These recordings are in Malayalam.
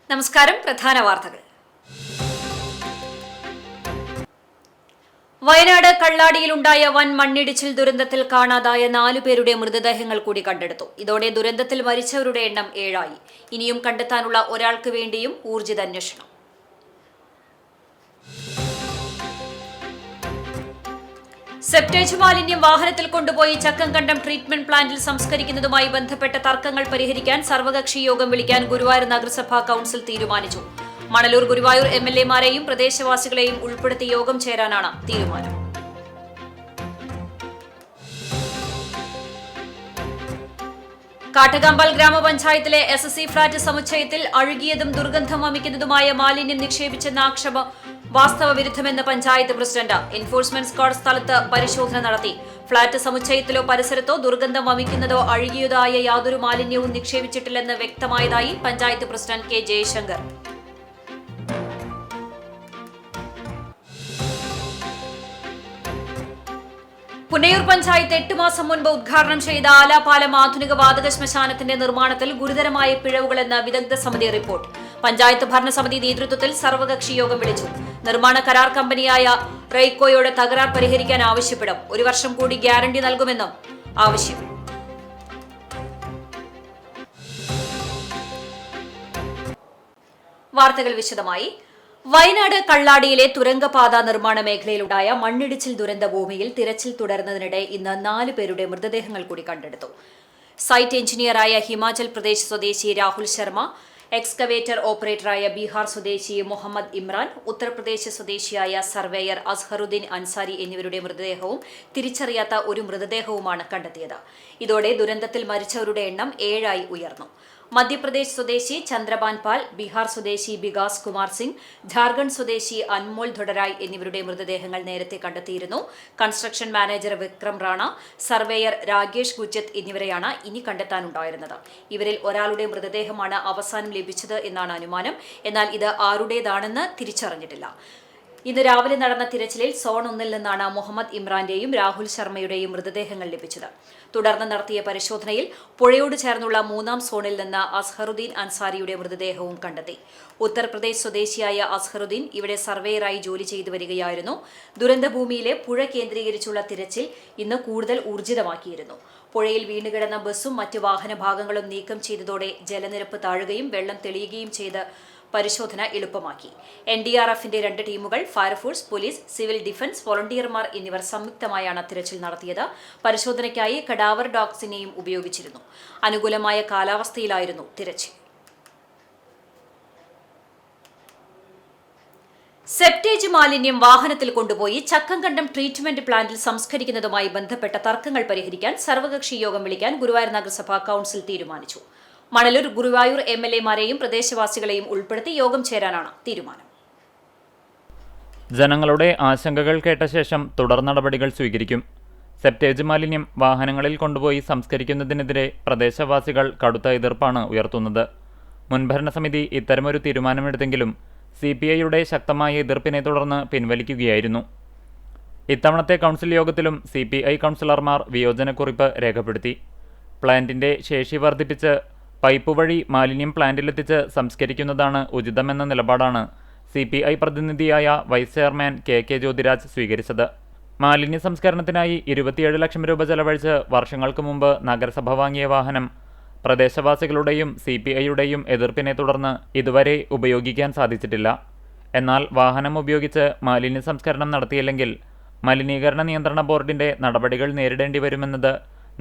നമസ്കാരം. പ്രധാന വാർത്തകൾ. വയനാട് കള്ളാടിയിലുണ്ടായ വൻ മണ്ണിടിച്ചിൽ ദുരന്തത്തിൽ കാണാതായ 4 പേരുടെ മൃതദേഹങ്ങൾ കൂടി കണ്ടെടുത്തു. ഇതോടെ ദുരന്തത്തിൽ മരിച്ചവരുടെ എണ്ണം 7 ഇനിയും കണ്ടെത്താനുള്ള ഒരാൾക്ക് വേണ്ടിയും ഊർജിത അന്വേഷണം. സെപ്റ്റേജ് മാലിന്യം വാഹനത്തിൽ കൊണ്ടുപോയി ചക്കംകണ്ടം ട്രീറ്റ്മെന്റ് പ്ലാന്റിൽ സംസ്കരിക്കുന്നതുമായി ബന്ധപ്പെട്ട തർക്കങ്ങൾ പരിഹരിക്കാൻ സർവകക്ഷി യോഗം വിളിക്കാൻ ഗുരുവായൂർ നഗരസഭാ കൌൺസിൽ തീരുമാനിച്ചു. മണലൂർ ഗുരുവായൂർ MLA-മാരെയും പ്രദേശവാസികളെയും ഉൾപ്പെടുത്തി യോഗം ചേരാനാണ് തീരുമാനം. കാട്ടകമ്പാൽ ഗ്രാമപഞ്ചായത്തിലെ SSC ഫ്ളാറ്റ് സമുച്ചയത്തിൽ അഴുകിയതും ദുർഗന്ധം വമിക്കുന്നതുമായ മാലിന്യം നിക്ഷേപിച്ചെന്ന ആക്ഷേപം വാസ്തവവിരുദ്ധമെന്ന് പഞ്ചായത്ത് പ്രസിഡന്റ്. എൻഫോഴ്സ്മെന്റ് സ്ക്വാഡ് സ്ഥലത്ത് പരിശോധന നടത്തി. ഫ്ളാറ്റ് സമുച്ചയത്തിലോ പരിസരത്തോ ദുർഗന്ധം വമിക്കുന്നതോ അഴുകിയതായ യാതൊരു മാലിന്യവും നിക്ഷേപിച്ചിട്ടില്ലെന്ന് വ്യക്തമായതായി പഞ്ചായത്ത് പ്രസിഡന്റ് K. ജയശങ്കർ. പുന്നയൂർ പഞ്ചായത്ത് 8 മാസം മുൻപ് ഉദ്ഘാടനം ചെയ്ത ആലാപാലം ആധുനിക വാതക ശ്മശാനത്തിന്റെ നിർമ്മാണത്തിൽ ഗുരുതരമായ പിഴവുകളെന്ന് വിദഗ്ധ സമിതി റിപ്പോർട്ട്. പഞ്ചായത്ത് ഭരണസമിതി നേതൃത്വത്തിൽ സർവകക്ഷി യോഗം വിളിച്ചു. നിർമ്മാണ കരാർ കമ്പനിയായ റെയ്ക്കോയോട് തകരാർ പരിഹരിക്കാൻ ആവശ്യപ്പെടും. 1 വർഷം കൂടി ഗ്യാരണ്ടി നൽകുമെന്നും ആവശ്യം. വാർത്തകൾ വിശദമായി. വയനാട് കള്ളാടിയിലെ തുരങ്കപാത നിർമ്മാണ മേഖലയിലുണ്ടായ മണ്ണിടിച്ചിൽ ദുരന്ത ഭൂമിയിൽ തിരച്ചിൽ തുടരുന്നതിനിടെ ഇന്ന് 4 പേരുടെ മൃതദേഹങ്ങൾ കൂടി കണ്ടെടുത്തു. സൈറ്റ് എഞ്ചിനീയറായ ഹിമാചൽ പ്രദേശ് സ്വദേശി രാഹുൽ ശർമ്മ, എക്സ്കവേറ്റർ ഓപ്പറേറ്ററായ ബീഹാർ സ്വദേശി മുഹമ്മദ് ഇമ്രാൻ, ഉത്തർപ്രദേശ് സ്വദേശിയായ സർവേയർ അസ്ഹറുദ്ദീൻ അൻസാരി എന്നിവരുടെ മൃതദേഹവും തിരിച്ചറിയാത്ത ഒരു മൃതദേഹവുമാണ് കണ്ടെത്തിയത്. ഇതോടെ ദുരന്തത്തിൽ മരിച്ചവരുടെ എണ്ണം 7 ഉയർന്നു. മധ്യപ്രദേശ് സ്വദേശി ചന്ദ്രബാൻ പാൽ, ബീഹാർ സ്വദേശി ബികാസ് കുമാർ സിംഗ്, ഝാർഖണ്ഡ് സ്വദേശി അൻമോൾ ധൊഡരായ് എന്നിവരുടെ മൃതദേഹങ്ങൾ നേരത്തെ കണ്ടെത്തിയിരുന്നു. Construction manager Vikram Rana, surveyor Rakesh Gujjath എന്നിവരെയാണ് ഇനി കണ്ടെത്താനുണ്ടായിരുന്നത്. ഇവരിൽ ഒരാളുടെ മൃതദേഹമാണ് അവസാനം ലഭിച്ചത് എന്നാണ് അനുമാനം. എന്നാൽ ഇത് ആരുടേതാണെന്ന് തിരിച്ചറിഞ്ഞിട്ടില്ല. ഇന്ന് രാവിലെ നടന്ന തിരച്ചിലിൽ സോൺ 1-ൽ നിന്നാണ് മുഹമ്മദ് ഇമ്രാന്റെയും രാഹുൽ ശർമ്മയുടെയും മൃതദേഹങ്ങൾ ലഭിച്ചത്. തുടർന്ന് നടത്തിയ പരിശോധനയിൽ പുഴയോട് ചേർന്നുള്ള 3-ാം സോണിൽ നിന്ന് അസ്ഹറുദ്ദീൻ അൻസാരിയുടെ മൃതദേഹവും കണ്ടെത്തി. ഉത്തർപ്രദേശ് സ്വദേശിയായ അസ്ഹറുദ്ദീൻ ഇവിടെ സർവേയറായി ജോലി ചെയ്തു വരികയായിരുന്നു. ദുരന്തഭൂമിയിലെ പുഴ കേന്ദ്രീകരിച്ചുള്ള തിരച്ചിൽ ഇന്ന് കൂടുതൽ ഊർജിതമാക്കിയിരുന്നു. പുഴയിൽ വീണുകിടന്ന ബസ്സും മറ്റ് വാഹന ഭാഗങ്ങളും നീക്കം ചെയ്തതോടെ ജലനിരപ്പ് താഴുകയും വെള്ളം തെളിയുകയും ചെയ്ത് പരിശോധന എളുപ്പമാക്കി. NDRFന്റെ 2 ടീമുകൾ, ഫയർഫോഴ്സ്, പോലീസ്, സിവിൽ ഡിഫൻസ്, വോളണ്ടിയർമാർ എന്നിവർ സംയുക്തമായാണ് തിരച്ചിൽ നടത്തിയത്. പരിശോധനയ്ക്കായി കഡാവർ ഡോഗ്സിനെയും ഉപയോഗിച്ചിരുന്നു. അനുകൂലമായ കാലാവസ്ഥയിലായിരുന്നു തിരച്ചിൽ. സെപ്റ്റേജ് മാലിന്യം വാഹനത്തിൽ കൊണ്ടുപോയി ചക്കംകണ്ടം ട്രീറ്റ്മെന്റ് പ്ലാന്റിൽ സംസ്കരിക്കുന്നതുമായി ബന്ധപ്പെട്ട തർക്കങ്ങൾ പരിഹരിക്കാൻ സർവകക്ഷി യോഗം വിളിക്കാൻ ഗുരുവായൂർ നഗരസഭാ കൌൺസിൽ തീരുമാനിച്ചു. മണലൂർ ഗുരുവായൂർ MLA-മാരെയും പ്രദേശവാസികളെയും ഉൾപ്പെടുത്തി യോഗം ചേരാനാണ് തീരുമാനം. ജനങ്ങളുടെ ആശങ്കകൾ കേട്ട ശേഷം തുടർ നടപടികൾ സ്വീകരിക്കും. സെപ്റ്റേജ് മാലിന്യം വാഹനങ്ങളിൽ കൊണ്ടുപോയി സംസ്കരിക്കുന്നതിനെതിരെ പ്രദേശവാസികൾ കടുത്ത എതിർപ്പാണ് ഉയർത്തുന്നത്. മുൻഭരണസമിതി ഇത്തരമൊരു തീരുമാനമെടുത്തെങ്കിലും CPIയുടെ ശക്തമായ എതിർപ്പിനെ തുടർന്ന് പിൻവലിക്കുകയായിരുന്നു. ഇത്തവണത്തെ കൗൺസിൽ യോഗത്തിലും CPI കൗൺസിലർമാർ വിയോജനക്കുറിപ്പ് രേഖപ്പെടുത്തി. പ്ലാന്റിന്റെ ശേഷി വർദ്ധിപ്പിച്ച് പൈപ്പ് വഴി മാലിന്യം പ്ലാന്റിലെത്തിച്ച് സംസ്കരിക്കുന്നതാണ് ഉചിതമെന്ന നിലപാടാണ് CPI പ്രതിനിധിയായ വൈസ് ചെയർമാൻ KK ജ്യോതിരാജ് സ്വീകരിച്ചത്. മാലിന്യ സംസ്കരണത്തിനായി 27 ലക്ഷം രൂപ ചെലവഴിച്ച് വർഷങ്ങൾക്ക് മുമ്പ് നഗരസഭ വാങ്ങിയ വാഹനം പ്രദേശവാസികളുടെയും CPIയുടെയും എതിർപ്പിനെ തുടർന്ന് ഇതുവരെ ഉപയോഗിക്കാൻ സാധിച്ചിട്ടില്ല. എന്നാൽ വാഹനം ഉപയോഗിച്ച് മാലിന്യ സംസ്കരണം നടത്തിയില്ലെങ്കിൽ മലിനീകരണ നിയന്ത്രണ ബോർഡിന്റെ നടപടികൾ നേരിടേണ്ടി വരുമെന്നത്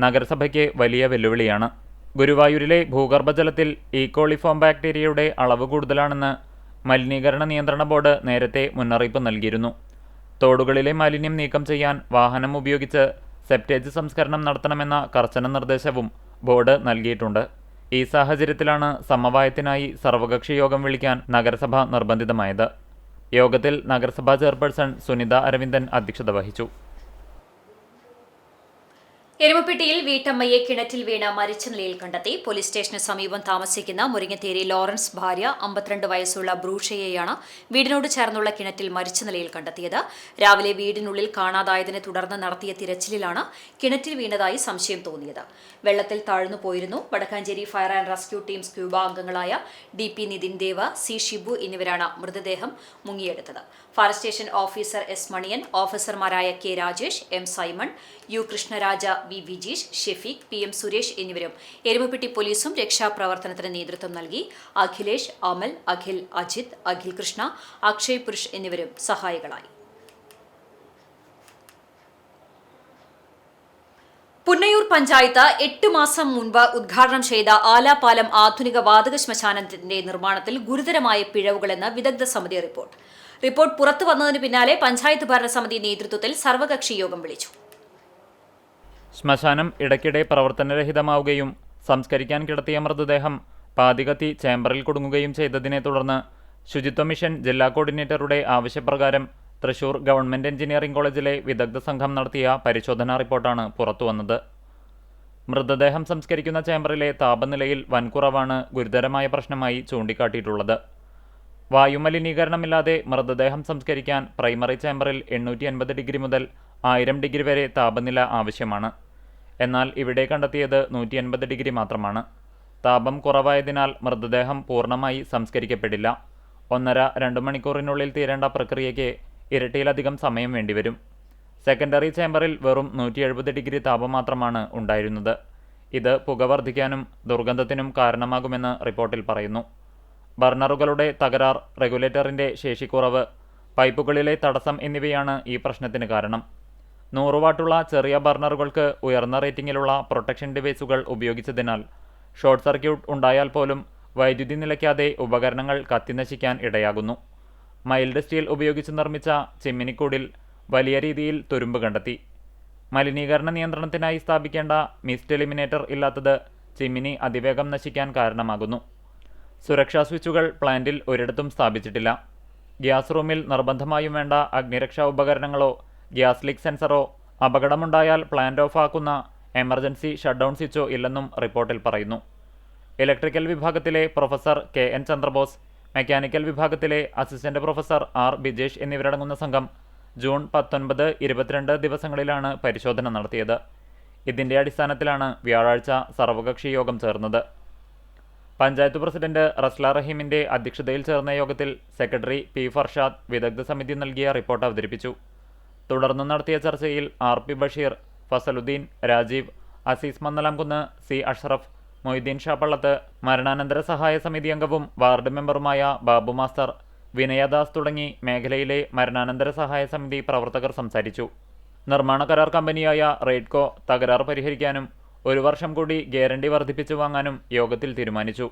നഗരസഭയ്ക്ക് വലിയ വെല്ലുവിളിയാണ്. ഗുരുവായൂരിലെ ഭൂഗർഭജലത്തിൽ ഈക്കോളിഫോം ബാക്ടീരിയയുടെ അളവ് കൂടുതലാണെന്ന് മലിനീകരണ നിയന്ത്രണ ബോർഡ് നേരത്തെ മുന്നറിയിപ്പ് നൽകിയിരുന്നു. തോടുകളിലെ മാലിന്യം നീക്കം ചെയ്യാൻ വാഹനം ഉപയോഗിച്ച് സെപ്റ്റേജ് സംസ്കരണം നടത്തണമെന്ന കർശന നിർദ്ദേശവും ബോർഡ് നൽകിയിട്ടുണ്ട്. ഈ സാഹചര്യത്തിലാണ് സമവായത്തിനായി സർവകക്ഷി യോഗം വിളിക്കാൻ നഗരസഭ നിർബന്ധിതമായത്. യോഗത്തിൽ നഗരസഭാ ചെയർപേഴ്സൺ സുനിത അരവിന്ദൻ അധ്യക്ഷത വഹിച്ചു. എരുമപ്പെട്ടിയിൽ വീട്ടമ്മയെ കിണറ്റിൽ വീണ് മരിച്ച നിലയിൽ കണ്ടെത്തി. പോലീസ് സ്റ്റേഷന് സമീപം താമസിക്കുന്ന മുരിങ്ങത്തേരി ലോറൻസ് ഭാര്യ 52 വയസ്സുള്ള ബ്രൂഷയെയാണ് വീടിനോട് ചേർന്നുള്ള കിണറ്റിൽ മരിച്ച നിലയിൽ കണ്ടെത്തിയത്. രാവിലെ വീടിനുള്ളിൽ കാണാതായതിനെ തുടർന്ന് നടത്തിയ തിരച്ചിലിലാണ് കിണറ്റിൽ വീണതായി സംശയം തോന്നിയത്. വെള്ളത്തിൽ താഴ്ന്നു പോയിരുന്നു. Vadakkanchery fire and rescue team scuba അംഗങ്ങളായ DP നിതിൻ ദേവ, C ഷിബു എന്നിവരാണ് മൃതദേഹം മുങ്ങിയെടുത്തത്. Fire station officer S Maniyan, ഓഫീസർമാരായ K Rajesh, M Simon, U Krishnaraja, V Vijeesh, Shefeeq, PM Suresh എന്നിവരും എരുമപ്പെട്ടി പോലീസും രക്ഷാപ്രവർത്തനത്തിന് നേതൃത്വം നൽകി. അഖിലേഷ്, അമൽ, അഖിൽ, അജിത്, അഖിൽ കൃഷ്ണ, അക്ഷയ് പുരുഷ് എന്നിവരും സഹായികളായി. പുന്നയൂർ പഞ്ചായത്ത് 8 മാസം മുൻപ് ഉദ്ഘാടനം ചെയ്ത ആലാപാലം ആധുനിക വാതക ശ്മശാനത്തിന്റെ നിർമ്മാണത്തിൽ ഗുരുതരമായ പിഴവുകളെന്ന് വിദഗ്ധ സമിതി റിപ്പോർട്ട് പുറത്തു വന്നതിന് പിന്നാലെ പഞ്ചായത്ത് ഭരണസമിതി നേതൃത്വത്തിൽ സർവകക്ഷി യോഗം വിളിച്ചു. ശ്മശാനം ഇടയ്ക്കിടെ പ്രവർത്തനരഹിതമാവുകയും സംസ്കരിക്കാൻ കിടത്തിയ മൃതദേഹം പാതികത്തി ചേംബറിൽ കുടുങ്ങുകയും ചെയ്തതിനെ തുടർന്ന് ശുചിത്വ മിഷൻ ജില്ലാ കോർഡിനേറ്ററുടെ ആവശ്യപ്രകാരം തൃശൂർ ഗവൺമെന്റ് എഞ്ചിനീയറിംഗ് കോളേജിലെ വിദഗ്ധ സംഘം നടത്തിയ പരിശോധനാ റിപ്പോർട്ടാണ് പുറത്തുവന്നത്. മൃതദേഹം സംസ്കരിക്കുന്ന ചേംബറിലെ താപനിലയിൽ വൻകുറവാണ് ഗുരുതരമായ പ്രശ്നമായി ചൂണ്ടിക്കാട്ടിയിട്ടുള്ളത്. വായുമലിനീകരണമില്ലാതെ മൃതദേഹം സംസ്കരിക്കാൻ പ്രൈമറി ചേംബറിൽ 850 ഡിഗ്രി മുതൽ 1000 ഡിഗ്രി വരെ താപനില ആവശ്യമാണ്. എന്നാൽ ഇവിടെ കണ്ടെത്തിയത് 180 ഡിഗ്രി മാത്രമാണ്. താപം കുറവായതിനാൽ മൃതദേഹം പൂർണ്ണമായി സംസ്കരിക്കപ്പെടില്ല. 1.5-2 മണിക്കൂറിനുള്ളിൽ തീരേണ്ട പ്രക്രിയയ്ക്ക് ഇരട്ടിയിലധികം സമയം വേണ്ടിവരും. സെക്കൻഡറി ചേംബറിൽ വെറും 170 ഡിഗ്രി താപം മാത്രമാണ് ഉണ്ടായിരുന്നത്. ഇത് പുക വർദ്ധിക്കാനും ദുർഗന്ധത്തിനും കാരണമാകുമെന്ന് റിപ്പോർട്ടിൽ പറയുന്നു. ബർണറുകളുടെ തകരാർ, റെഗുലേറ്ററിന്റെ ശേഷിക്കുറവ്, പൈപ്പുകളിലെ തടസ്സം എന്നിവയാണ് ഈ പ്രശ്നത്തിന് കാരണം. 100 വാട്ടുള്ള ചെറിയ ബർണറുകൾക്ക് ഉയർന്ന റേറ്റിംഗിലുള്ള പ്രൊട്ടക്ഷൻ ഡിവൈസുകൾ ഉപയോഗിച്ചതിനാൽ ഷോർട്ട് സർക്യൂട്ട് ഉണ്ടായാൽ പോലും വൈദ്യുതി നിലയ്ക്കാതെ ഉപകരണങ്ങൾ കത്തിനശിക്കാൻ ഇടയാകുന്നു. മൈൽഡ് സ്റ്റീൽ ഉപയോഗിച്ച് നിർമ്മിച്ച ചിമ്മിനിക്കൂടിൽ വലിയ രീതിയിൽ തുരുമ്പ് കണ്ടെത്തി. മലിനീകരണ നിയന്ത്രണത്തിനായി സ്ഥാപിക്കേണ്ട മിസ്റ്റ് എലിമിനേറ്റർ ഇല്ലാത്തത് ചിമ്മിനി അതിവേഗം നശിക്കാൻ കാരണമാകുന്നു. സുരക്ഷാ സ്വിച്ചുകൾ പ്ലാന്റിൽ ഒരിടത്തും സ്ഥാപിച്ചിട്ടില്ല. ഗ്യാസ് റൂമിൽ നിർബന്ധമായും വേണ്ട അഗ്നിരക്ഷാ ഉപകരണങ്ങളോ ഗ്യാസ് ലീക്ക് സെൻസറോ, അപകടമുണ്ടായാൽ പ്ലാന്റ് ഓഫ് ആക്കുന്ന എമർജൻസി ഷട്ട്ഡൗൺ സ്വിച്ചോ ഇല്ലെന്നും റിപ്പോർട്ടിൽ പറയുന്നു. ഇലക്ട്രിക്കൽ വിഭാഗത്തിലെ പ്രൊഫസർ KN ചന്ദ്രബോസ്, മെക്കാനിക്കൽ വിഭാഗത്തിലെ അസിസ്റ്റന്റ് പ്രൊഫസർ R ബിജേഷ് എന്നിവരടങ്ങുന്ന സംഘം ജൂൺ 19, 22 ദിവസങ്ങളിലാണ് പരിശോധന നടത്തിയത്. ഇതിന്റെ അടിസ്ഥാനത്തിലാണ് വ്യാഴാഴ്ച സർവകക്ഷി യോഗം ചേർന്നത്. പഞ്ചായത്ത് പ്രസിഡന്റ് റസ്ല റഹീമിന്റെ അധ്യക്ഷതയിൽ ചേർന്ന യോഗത്തിൽ സെക്രട്ടറി P ഫർഷാദ് വിദഗ്ധ സമിതി നൽകിയ റിപ്പോർട്ട് അവതരിപ്പിച്ചു. തുടർന്ന് നടത്തിയ ചർച്ചയിൽ RP ബഷീർ, ഫസലുദ്ദീൻ, രാജീവ്, അസീസ് മന്നലാംകുന്ന്, C അഷ്റഫ്, മൊയ്തീൻ ഷാപ്പള്ളത്ത്, മരണാനന്തര സഹായ സമിതി അംഗവും വാർഡ് മെമ്പറുമായ ബാബു മാസ്റ്റർ, വിനയദാസ് തുടങ്ങി മേഖലയിലെ മരണാനന്തര സഹായ സമിതി പ്രവർത്തകർ സംസാരിച്ചു. നിർമ്മാണ കരാർ കമ്പനിയായ റെയ്ഡ്കോ തകരാർ പരിഹരിക്കാനും 1 വർഷം കൂടി ഗ്യാരണ്ടി വർദ്ധിപ്പിച്ചു വാങ്ങാനും യോഗത്തിൽ തീരുമാനിച്ചു.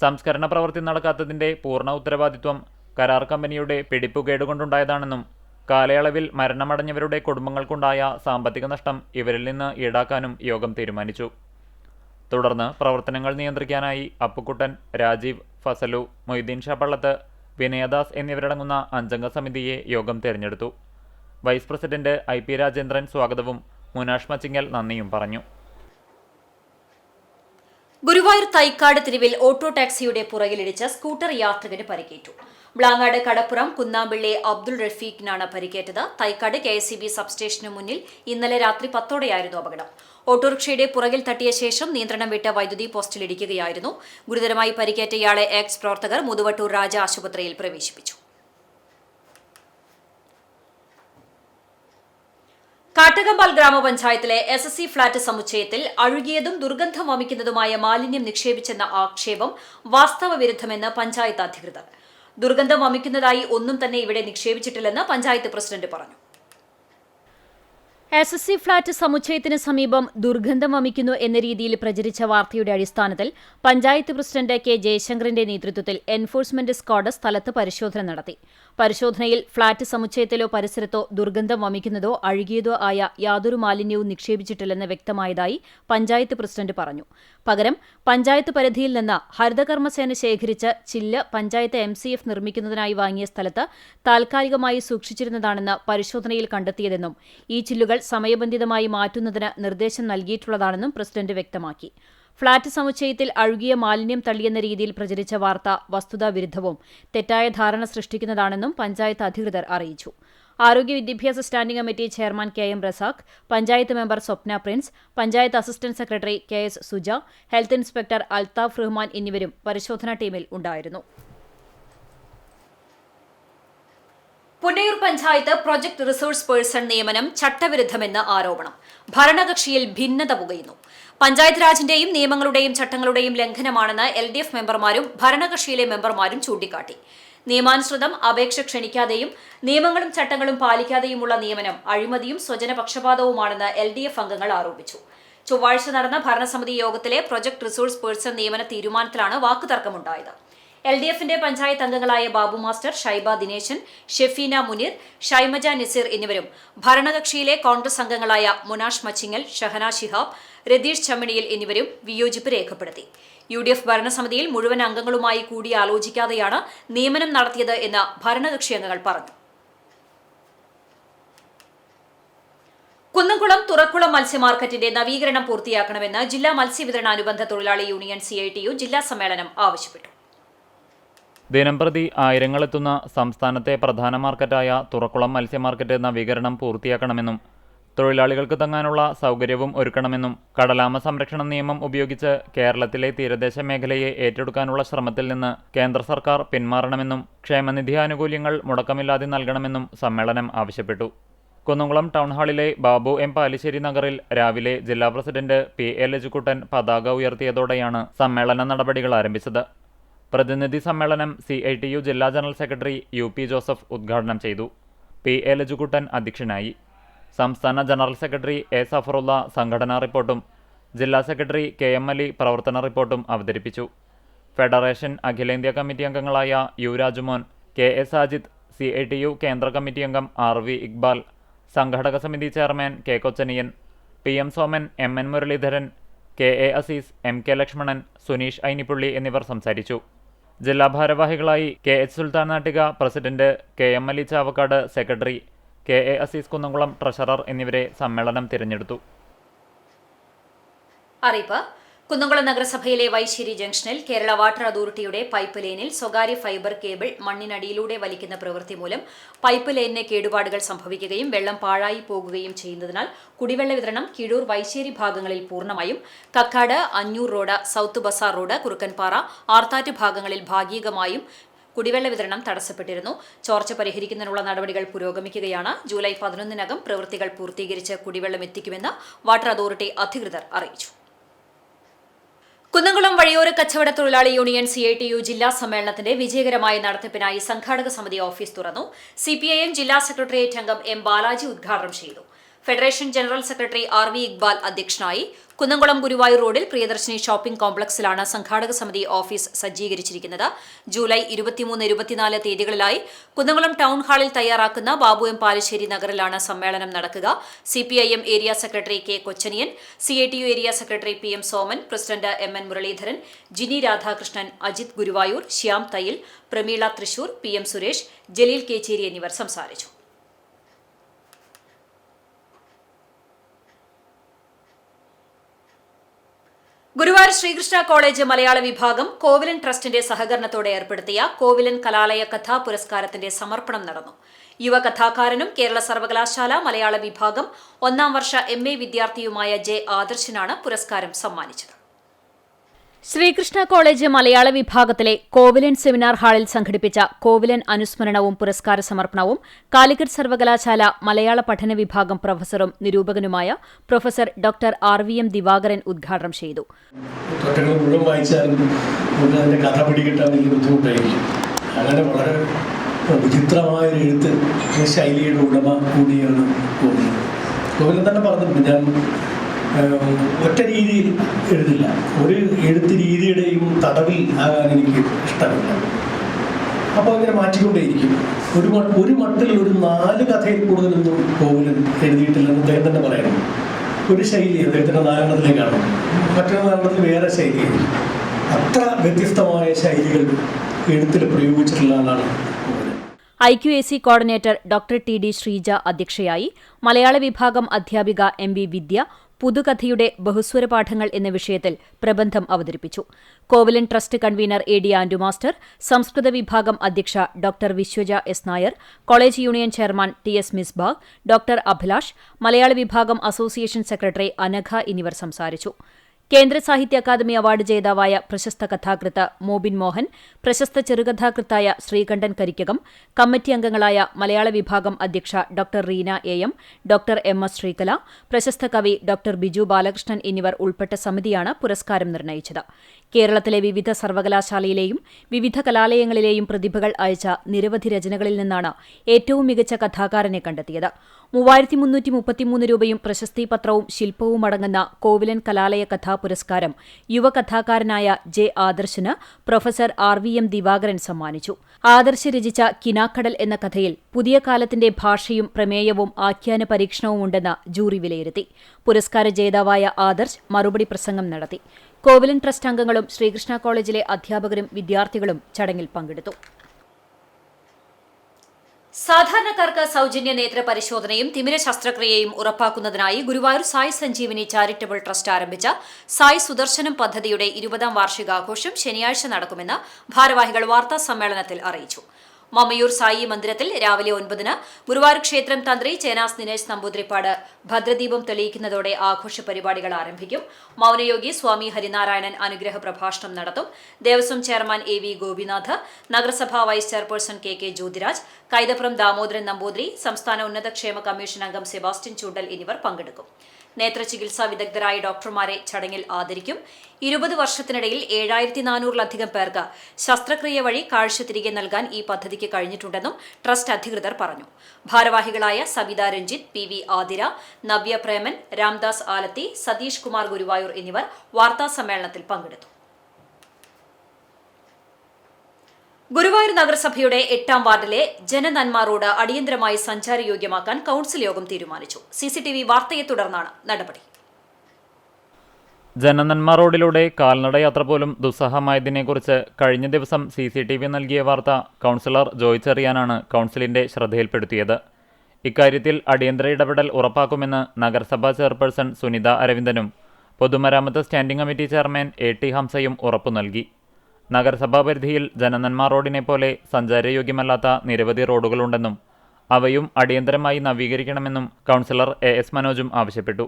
സംസ്കരണ പ്രവൃത്തി നടക്കാത്തതിന്റെ പൂർണ്ണ ഉത്തരവാദിത്വം കരാർ കമ്പനിയുടെ പിടിപ്പുകേടുകൊണ്ടുണ്ടായതാണെന്നും കാലയളവിൽ മരണമടഞ്ഞവരുടെ കുടുംബങ്ങൾക്കുണ്ടായ സാമ്പത്തിക നഷ്ടം ഇവരിൽ നിന്ന് ഈടാക്കാനും യോഗം തീരുമാനിച്ചു. തുടർന്ന് പ്രവർത്തനങ്ങൾ നിയന്ത്രിക്കാനായി അപ്പുക്കുട്ടൻ, രാജീവ്, ഫസലു, മൊയ്തീൻ ഷാപ്പള്ളത്ത്, വിനയദാസ് എന്നിവരടങ്ങുന്ന 5-അംഗ സമിതിയെ യോഗം തിരഞ്ഞെടുത്തു. വൈസ് പ്രസിഡന്റ് IP രാജേന്ദ്രൻ സ്വാഗതവും മുനാഷ് മച്ചിങ്ങൽ നന്ദിയും പറഞ്ഞു. ഗുരുവായൂർ തൈക്കാട് തിരുവിൽ ഓട്ടോ ടാക്സിയുടെ പുറകിലിടിച്ച് സ്കൂട്ടർ യാത്രികന് പരിക്കേറ്റു. ബ്ലാങ്ങാട് കടപ്പുറം കുന്നാമ്പിള്ളി അബ്ദുൾ റഫീഖിനാണ് പരിക്കേറ്റത്. തൈക്കാട് KSEB സബ്സ്റ്റേഷന് മുന്നിൽ ഇന്നലെ രാത്രി 10ഓടെയായിരുന്നു അപകടം. ഓട്ടോറിക്ഷയുടെ പുറകിൽ തട്ടിയ ശേഷം നിയന്ത്രണം വിട്ട് വൈദ്യുതി പോസ്റ്റിൽ ഇടിക്കുകയായിരുന്നു. ഗുരുതരമായി പരിക്കേറ്റയാളെ എക്സ് പ്രവർത്തകർ മുതുവട്ടൂർ രാജ ആശുപത്രിയിൽ പ്രവേശിപ്പിച്ചു. കാട്ടകമ്പാൽ ഗ്രാമപഞ്ചായത്തിലെ SSC ഫ്ളാറ്റ് സമുച്ചയത്തിൽ അഴുകിയതും ദുർഗന്ധം വമിക്കുന്നതുമായ മാലിന്യം നിക്ഷേപിച്ചെന്ന ആക്ഷേപം വാസ്തവവിരുദ്ധമെന്ന് പഞ്ചായത്ത് അധികൃതർ. ദുർഗന്ധം വമിക്കുന്നതായി ഒന്നും തന്നെ ഇവിടെ നിക്ഷേപിച്ചിട്ടില്ലെന്ന് പഞ്ചായത്ത് പ്രസിഡന്റ് പറഞ്ഞു. SSC ഫ്ളാറ്റ് സമുച്ചയത്തിന് സമീപം ദുർഗന്ധം വമിക്കുന്നു എന്ന രീതിയിൽ പ്രചരിച്ച വാർത്തയുടെ അടിസ്ഥാനത്തിൽ പഞ്ചായത്ത് പ്രസിഡന്റ് K ജയശങ്കറിന്റെ നേതൃത്വത്തിൽ എൻഫോഴ്സ്മെന്റ് സ്ക്വാഡ് സ്ഥലത്ത് പരിശോധന നടത്തി. പരിശോധനയിൽ ഫ്ളാറ്റ് സമുച്ചയത്തിലോ പരിസരത്തോ ദുർഗന്ധം വമിക്കുന്നതോ അഴുകിയതോ ആയ യാതൊരു മാലിന്യവും നിക്ഷേപിച്ചിട്ടില്ലെന്ന് വ്യക്തമായതായി പഞ്ചായത്ത് പ്രസിഡന്റ് പറഞ്ഞു. പകരം പഞ്ചായത്ത് പരിധിയിൽ നിന്ന് ഹരിതകർമ്മസേന ശേഖരിച്ച് ചില്ല് പഞ്ചായത്ത് MCF നിർമ്മിക്കുന്നതിനായി വാങ്ങിയ സ്ഥലത്ത് താൽക്കാലികമായി സൂക്ഷിച്ചിരുന്നതാണെന്ന് പരിശോധനയിൽ കണ്ടെത്തിയതെന്നും ഈ ചില്ലുകൾ സമയബന്ധിതമായി മാറ്റുന്നതിന് നിർദ്ദേശം നൽകിയിട്ടുള്ളതാണെന്നും പ്രസിഡന്റ് വ്യക്തമാക്കി. ഫ്ളാറ്റ് സമുച്ചയത്തിൽ അഴുകിയ മാലിന്യം തള്ളിയെന്ന രീതിയിൽ പ്രചരിച്ച വാർത്ത വസ്തുതാവിരുദ്ധവും തെറ്റായ ധാരണ സൃഷ്ടിക്കുന്നതാണെന്നും പഞ്ചായത്ത് അധികൃതർ അറിയിച്ചു. ആരോഗ്യ വിദ്യാഭ്യാസ standing committee chairman KM Razak, panchayat member Swapna Prince, panchayat assistant secretary KS Suja, health inspector Althaf Rahman എന്നിവരും പരിശോധനാ ടീമിൽ ഉണ്ടായിരുന്നു. Punnayur panchayat project resource person നിയമനം ചട്ടവിരുദ്ധമെന്ന് ആരോപണം. ഭരണകക്ഷിയിൽ ഭിന്നത പുകയുന്നു. പഞ്ചായത്ത് രാജിന്റെയും നിയമങ്ങളുടെയും ചട്ടങ്ങളുടെയും ലംഘനമാണെന്ന് LDF മെമ്പർമാരും ഭരണകക്ഷിയിലെ മെമ്പർമാരും ചൂണ്ടിക്കാട്ടി. നിയമാനുസൃതം അപേക്ഷ ക്ഷണിക്കാതെയും നിയമങ്ങളും ചട്ടങ്ങളും പാലിക്കാതെയുമുള്ള നിയമനം അഴിമതിയും സ്വജനപക്ഷപാതവുമാണെന്ന് LDF അംഗങ്ങൾ ആരോപിച്ചു. ചൊവ്വാഴ്ച നടന്ന ഭരണസമിതി യോഗത്തിലെ പ്രൊജക്ട് റിസോഴ്സ് പേഴ്സൺ നിയമന തീരുമാനത്തിലാണ് വാക്കുതർക്കമുണ്ടായത്. LDFന്റെ പഞ്ചായത്ത് അംഗങ്ങളായ ബാബു മാസ്റ്റർ, ഷൈബ ദിനേശൻ, ഷെഫീന മുനീർ, ഷൈമജ നസീർ എന്നിവരും ഭരണകക്ഷിയിലെ കോൺഗ്രസ് അംഗങ്ങളായ മുനാഷ് മച്ചിങ്ങൽ, ഷഹന ശിഹാബ്, രതീഷ് ചമ്മിണിയിൽ എന്നിവരും വിയോജിപ്പ് രേഖപ്പെടുത്തി. UDF ഭരണസമിതിയിൽ മുഴുവൻ അംഗങ്ങളുമായി കൂടിയാലോചിക്കാതെയാണ് നിയമനം നടത്തിയത് എന്ന് ഭരണകക്ഷി അംഗങ്ങൾ പറഞ്ഞു. കുന്നംകുളം തുറക്കുളം മത്സ്യമാർക്കറ്റിന്റെ നവീകരണം പൂർത്തിയാക്കണമെന്ന് ജില്ലാ മത്സ്യവിതരണ അനുബന്ധ തൊഴിലാളി യൂണിയൻ CITU ജില്ലാ സമ്മേളനം ആവശ്യപ്പെട്ടു. ദിനംപ്രതി ആയിരങ്ങളെത്തുന്ന സംസ്ഥാനത്തെ പ്രധാന മാർക്കറ്റായ തുറക്കുളം മത്സ്യമാർക്കറ്റ് നവീകരണം പൂർത്തിയാക്കണമെന്നും തൊഴിലാളികൾക്ക് തങ്ങാനുള്ള സൗകര്യവും ഒരുക്കണമെന്നും കടലാമ സംരക്ഷണ നിയമം ഉപയോഗിച്ച് കേരളത്തിലെ തീരദേശ മേഖലയെ ഏറ്റെടുക്കാനുള്ള ശ്രമത്തിൽ നിന്ന് കേന്ദ്ര സർക്കാർ പിന്മാറണമെന്നും ക്ഷേമനിധി ആനുകൂല്യങ്ങൾ മുടക്കമില്ലാതെ നൽകണമെന്നും സമ്മേളനം ആവശ്യപ്പെട്ടു. കുന്നംകുളം ടൗൺഹാളിലെ ബാബു M പാലിശ്ശേരി നഗറിൽ രാവിലെ ജില്ലാ പ്രസിഡന്റ് PA ലജുക്കുട്ടൻ പതാക ഉയർത്തിയതോടെയാണ് സമ്മേളന നടപടികൾ ആരംഭിച്ചത്. പ്രതിനിധി സമ്മേളനം CITU ജില്ലാ ജനറൽ സെക്രട്ടറി UP ജോസഫ് ഉദ്ഘാടനം ചെയ്തു. PA ലജുക്കുട്ടൻ അധ്യക്ഷനായി. സംസ്ഥാന ജനറൽ സെക്രട്ടറി A സഫറുള്ള സംഘടനാ റിപ്പോർട്ടും ജില്ലാ സെക്രട്ടറി KM അലി പ്രവർത്തന റിപ്പോർട്ടും അവതരിപ്പിച്ചു. ഫെഡറേഷൻ അഖിലേന്ത്യാ കമ്മിറ്റി അംഗങ്ങളായ U Rajumon, KA Sajid, CITU കേന്ദ്ര കമ്മിറ്റി അംഗം RV ഇക്ബാൽ, സംഘടക സമിതി chairman K Kochaniyan, PM Soman, MN Muraleedharan, KA Azeez, MK Lakshmanan, Suneesh Ainippully എന്നിവർ സംസാരിച്ചു. ജില്ലാ ഭാരവാഹികളായി KH Sulthan Nattika, president KM Ali Chavakkad, secretary KA Azeez Kunnamkulam, treasurer എന്നിവരെ സമ്മേളനം തിരഞ്ഞെടുത്തു. അറിയിപ്പ്: കുന്നംകുളം നഗരസഭയിലെ വൈശ്ശേരി ജംഗ്ഷനിൽ കേരള വാട്ടർ അതോറിറ്റിയുടെ പൈപ്പ് ലൈനിൽ സ്വകാര്യ ഫൈബർ കേബിൾ മണ്ണിനടിയിലൂടെ വലിക്കുന്ന പ്രവൃത്തി മൂലം പൈപ്പ് ലൈനിന് കേടുപാടുകൾ സംഭവിക്കുകയും വെള്ളം പാഴായി പോകുകയും ചെയ്യുന്നതിനാൽ കുടിവെള്ള വിതരണം കിഴൂർ വൈശ്ശേരി ഭാഗങ്ങളിൽ പൂർണ്ണമായും, Kakkad, Anjoor road, south bazaar road, Kurukkanpara, Arthat ഭാഗങ്ങളിൽ ഭാഗികമായും കുടിവെള്ള വിതരണം തടസ്സപ്പെട്ടിരുന്നു. ചോർച്ച പരിഹരിക്കുന്നതിനുള്ള നടപടികൾ പുരോഗമിക്കുകയാണ്. ജൂലൈ 11-നകം പ്രവൃത്തികൾ പൂർത്തീകരിച്ച് കുടിവെള്ളം എത്തിക്കുമെന്ന് വാട്ടർ അതോറിറ്റി അധികൃതർ അറിയിച്ചു. കുന്നംകുളം വഴിയോര കച്ചവട തൊഴിലാളി യൂണിയൻ CITU ജില്ലാ സമ്മേളനത്തിന്റെ വിജയകരമായ നടത്തിപ്പിനായി സംഘാടക സമിതി ഓഫീസ് തുറന്നു. CPIM ജില്ലാ സെക്രട്ടേറിയറ്റ് അംഗം M ബാലാജി ഉദ്ഘാടനം ചെയ്തു. Federation general secretary RV Iqbal അധ്യക്ഷനായി. കുന്നംകുളം ഗുരുവായൂർ റോഡിൽ പ്രിയദർശിനി ഷോപ്പിംഗ് കോംപ്ലക്സിലാണ് സംഘാടക സമിതി ഓഫീസ് സജ്ജീകരിച്ചിരിക്കുന്നത്. ജൂലൈ 23-24 തീയതികളിലായി കുന്നംകുളം ടൗൺ ഹാളിൽ തയ്യാറാക്കുന്ന ബാബു M പാലിശ്ശേരി നഗറിലാണ് സമ്മേളനം നടക്കുക. CPIM area secretary K Kochaniyan, CITU area secretary PM Soman, president MN Muraleedharan, Jini Radhakrishnan, Ajith Guruvayur, Shyam Thayyil, Prameela Thrissur, PM Suresh, Jaleel Kecheri എന്നിവർ സംസാരിച്ചു. ഗുരുവായൂർ ശ്രീകൃഷ്ണ കോളേജ് മലയാള വിഭാഗം കോവിലൻ ട്രസ്റ്റിന്റെ സഹകരണത്തോടെ ഏർപ്പെടുത്തിയ കോവിലൻ കലാലയ കഥാ പുരസ്കാരത്തിന്റെ സമർപ്പണം നടന്നു. യുവ കഥാകാരനും കേരള സർവകലാശാല മലയാള വിഭാഗം 1ാം വർഷ MA വിദ്യാർത്ഥിയുമായ J ആദർശനാണ് പുരസ്കാരം സമ്മാനിച്ചത്. ശ്രീകൃഷ്ണ കോളേജ് മലയാള വിഭാഗത്തിലെ കോവിലൻ സെമിനാർ ഹാളിൽ സംഘടിപ്പിച്ച കോവിലൻ അനുസ്മരണവും പുരസ്കാര സമർപ്പണവും കാലിക്കറ്റ് സർവകലാശാല മലയാള പഠന വിഭാഗം പ്രൊഫസറും നിരൂപകനുമായ പ്രൊഫസർ ഡോക്ടർ RVM ദിവാകരൻ ഉദ്ഘാടനം ചെയ്തു. അങ്ങനെ വളരെ വിചിത്രമായ എഴുത്ത് ശൈലിയുടെ ഉടമ കൂടിയാണ് കോവിലൻ. കോവിലൻ തന്നെ പറഞ്ഞിട്ടുണ്ട്, ഞാൻ ഒറ്റ രീതിയിൽ എഴുതില്ല, ഒരു എഴുത്ത് രീതിയുടെയും തടവിൽ ആകാൻ എനിക്ക് ഇഷ്ടമില്ല. അപ്പോൾ അങ്ങനെ മാറ്റിക്കൊണ്ടേയിരിക്കും. ഒരു മട്ടിൽ ഒരു 4 കഥയിൽ കൂടുതലൊന്നും കോവിലൻ എഴുതിയിട്ടില്ലെന്ന് അദ്ദേഹം തന്നെ പറയുന്നു. ഒരു ശൈലി അദ്ദേഹത്തിൻ്റെ നാരായണത്തിലേക്കാണ്, മറ്റൊരു നാരായണത്തിൽ വേറെ ശൈലിയായിരിക്കും. അത്ര വ്യത്യസ്തമായ ശൈലികൾ എഴുത്തിൽ പ്രയോഗിച്ചിട്ടുള്ള ആളാണ് Kovilan. IQAC coordinator doctor TD Sreeja അധ്യക്ഷയായി. മലയാള വിഭാഗം അധ്യാപിക MB വിദ്യ പുതുകഥയുടെ ബഹുസ്വര പാഠങ്ങൾ എന്ന വിഷയത്തിൽ പ്രബന്ധം അവതരിപ്പിച്ചു. Kovalan trust convener AD Andu master, സംസ്കൃത വിഭാഗം അധ്യക്ഷ doctor Vishwaja S. Nair, college union chairman TS Misbah, doctor Abhilash, മലയാള വിഭാഗം അസോസിയേഷൻ സെക്രട്ടറി അനഘ എന്നിവർ സംസാരിച്ചു. കേന്ദ്ര സാഹിത്യ അക്കാദമി അവാർഡ് ജേതാവായ പ്രശസ്ത കഥാകൃത്ത് മോബിൻ മോഹൻ, പ്രശസ്ത ചെറുകഥാകൃത്തായ ശ്രീകണ്ഠൻ കരിക്കകം, കമ്മിറ്റി അംഗങ്ങളായ മലയാള വിഭാഗം അധ്യക്ഷ doctor Reena AM, doctor MS Sreekala, പ്രശസ്ത കവി ഡോക്ടർ ബിജു ബാലകൃഷ്ണൻ എന്നിവർ ഉൾപ്പെട്ട സമിതിയാണ് പുരസ്കാരം നിർണയിച്ചത്. കേരളത്തിലെ വിവിധ സർവകലാശാലയിലെയും വിവിധ കലാലയങ്ങളിലെയും പ്രതിഭകൾ അയച്ച നിരവധി രചനകളിൽ നിന്നാണ് ഏറ്റവും മികച്ച കഥാകാരനെ കണ്ടെത്തിയത്. 3333 രൂപയും പ്രശസ്തിപത്രവും ശില്പവും അടങ്ങുന്ന കോവിലൻ കലാലയ കഥാപുരസ്കാരം യുവകഥാകാരനായ J. ആദർശിന് പ്രൊഫസർ RVM ദിവാകരൻ സമ്മാനിച്ചു. ആദർശ് രചിച്ച കിനാക്കടൽ എന്ന കഥയിൽ പുതിയ കാലത്തിന്റെ ഭാഷയും പ്രമേയവും ആഖ്യാന പരീക്ഷണവുമുണ്ടെന്ന് ജൂറി വിലയിരുത്തി. പുരസ്കാര ജേതാവായ ആദർശ് മറുപടി പ്രസംഗം നടത്തി. കോവലൻ ട്രസ്റ്റ് അംഗങ്ങളും ശ്രീകൃഷ്ണ കോളേജിലെ അധ്യാപകരും വിദ്യാർത്ഥികളും ചടങ്ങിൽ പങ്കെടുത്തു. സാധാരണക്കാർക്ക് സൗജന്യ നേത്ര പരിശോധനയും തിമിര ശസ്ത്രക്രിയയും ഉറപ്പാക്കുന്നതിനായി ഗുരുവായൂർ സായി സഞ്ജീവനി ചാരിറ്റബിൾ ട്രസ്റ്റ് ആരംഭിച്ച സായി സുദർശനം പദ്ധതിയുടെ 20ാം വാർഷികാഘോഷം ശനിയാഴ്ച നടക്കുമെന്ന് ഭാരവാഹികൾ വാർത്താസമ്മേളനത്തിൽ അറിയിച്ചു. മമ്മയൂർ സായി മന്ദിരത്തിൽ രാവിലെ 9-ന് ഗുരുവായൂർ ക്ഷേത്രം തന്ത്രി ചേനാസ് ദിനേശ് നമ്പൂതിരിപ്പാട് ഭദ്രദീപം തെളിയിക്കുന്നതോടെ ആഘോഷ പരിപാടികൾ ആരംഭിക്കും. മൗനയോഗി സ്വാമി ഹരിനാരായണൻ അനുഗ്രഹ പ്രഭാഷണം നടത്തും. ദേവസ്വം ചെയർമാൻ AV ഗോപിനാഥ്, നഗരസഭാ vice chairperson KK Jyothiraj, Kaithapram Damodaran Namboothiri, സംസ്ഥാന ഉന്നത ക്ഷേമ കമ്മീഷൻ അംഗം സെബാസ്റ്റ്യൻ ചൂണ്ടൽ എന്നിവർ പങ്കെടുക്കും. നേത്രചികിത്സാ വിദഗ്ധരായ ഡോക്ടർമാരെ ചടങ്ങിൽ ആദരിക്കും. 20 വർഷത്തിനിടയിൽ 7400-ലധികം പേർക്ക് ശസ്ത്രക്രിയ വഴി കാഴ്ച തിരികെ നൽകാൻ ഈ പദ്ധതിക്ക് കഴിഞ്ഞിട്ടുണ്ടെന്നും ട്രസ്റ്റ് അധികൃതർ പറഞ്ഞു. ഭാരവാഹികളായ സബിത രഞ്ജിത്ത്, PV ആതിര, നവ്യ പ്രേമൻ, രാംദാസ് ആലത്തി, സതീഷ് കുമാർ ഗുരുവായൂർ എന്നിവർ വാർത്താസമ്മേളനത്തിൽ പങ്കെടുത്തു. ഗുരുവായൂർ നഗരസഭയുടെ 8ാം വാർഡിലെ ജനനന്മ റോഡ് അടിയന്തരമായി സഞ്ചാരയോഗ്യമാക്കാൻ കൌൺസിൽ യോഗം തീരുമാനിച്ചു. CCTV വാർത്തയെ തുടർന്നാണ് നടപടി. ജനനന്മ റോഡിലൂടെ കാൽനടയാത്ര പോലും ദുസ്സഹമായതിനെക്കുറിച്ച് കഴിഞ്ഞ ദിവസം CCTV നൽകിയ വാർത്ത കൌൺസിലർ ജോയ് ചെറിയാനാണ് കൌൺസിലിന്റെ ശ്രദ്ധയിൽപ്പെടുത്തിയത്. ഇക്കാര്യത്തിൽ അടിയന്തര ഇടപെടൽ ഉറപ്പാക്കുമെന്ന് നഗരസഭാ ചെയർപേഴ്സൺ സുനിത അരവിന്ദനും പൊതുമരാമത്ത് സ്റ്റാൻഡിംഗ് കമ്മിറ്റി ചെയർമാൻ AT ഹംസയും ഉറപ്പു നൽകി. നഗരസഭാ പരിധിയിൽ ജനനന്മ റോഡിനെ പോലെ സഞ്ചാരയോഗ്യമല്ലാത്ത നിരവധി റോഡുകളുണ്ടെന്നും അവയും അടിയന്തരമായി നവീകരിക്കണമെന്നും കൌൺസിലർ AS മനോജും ആവശ്യപ്പെട്ടു.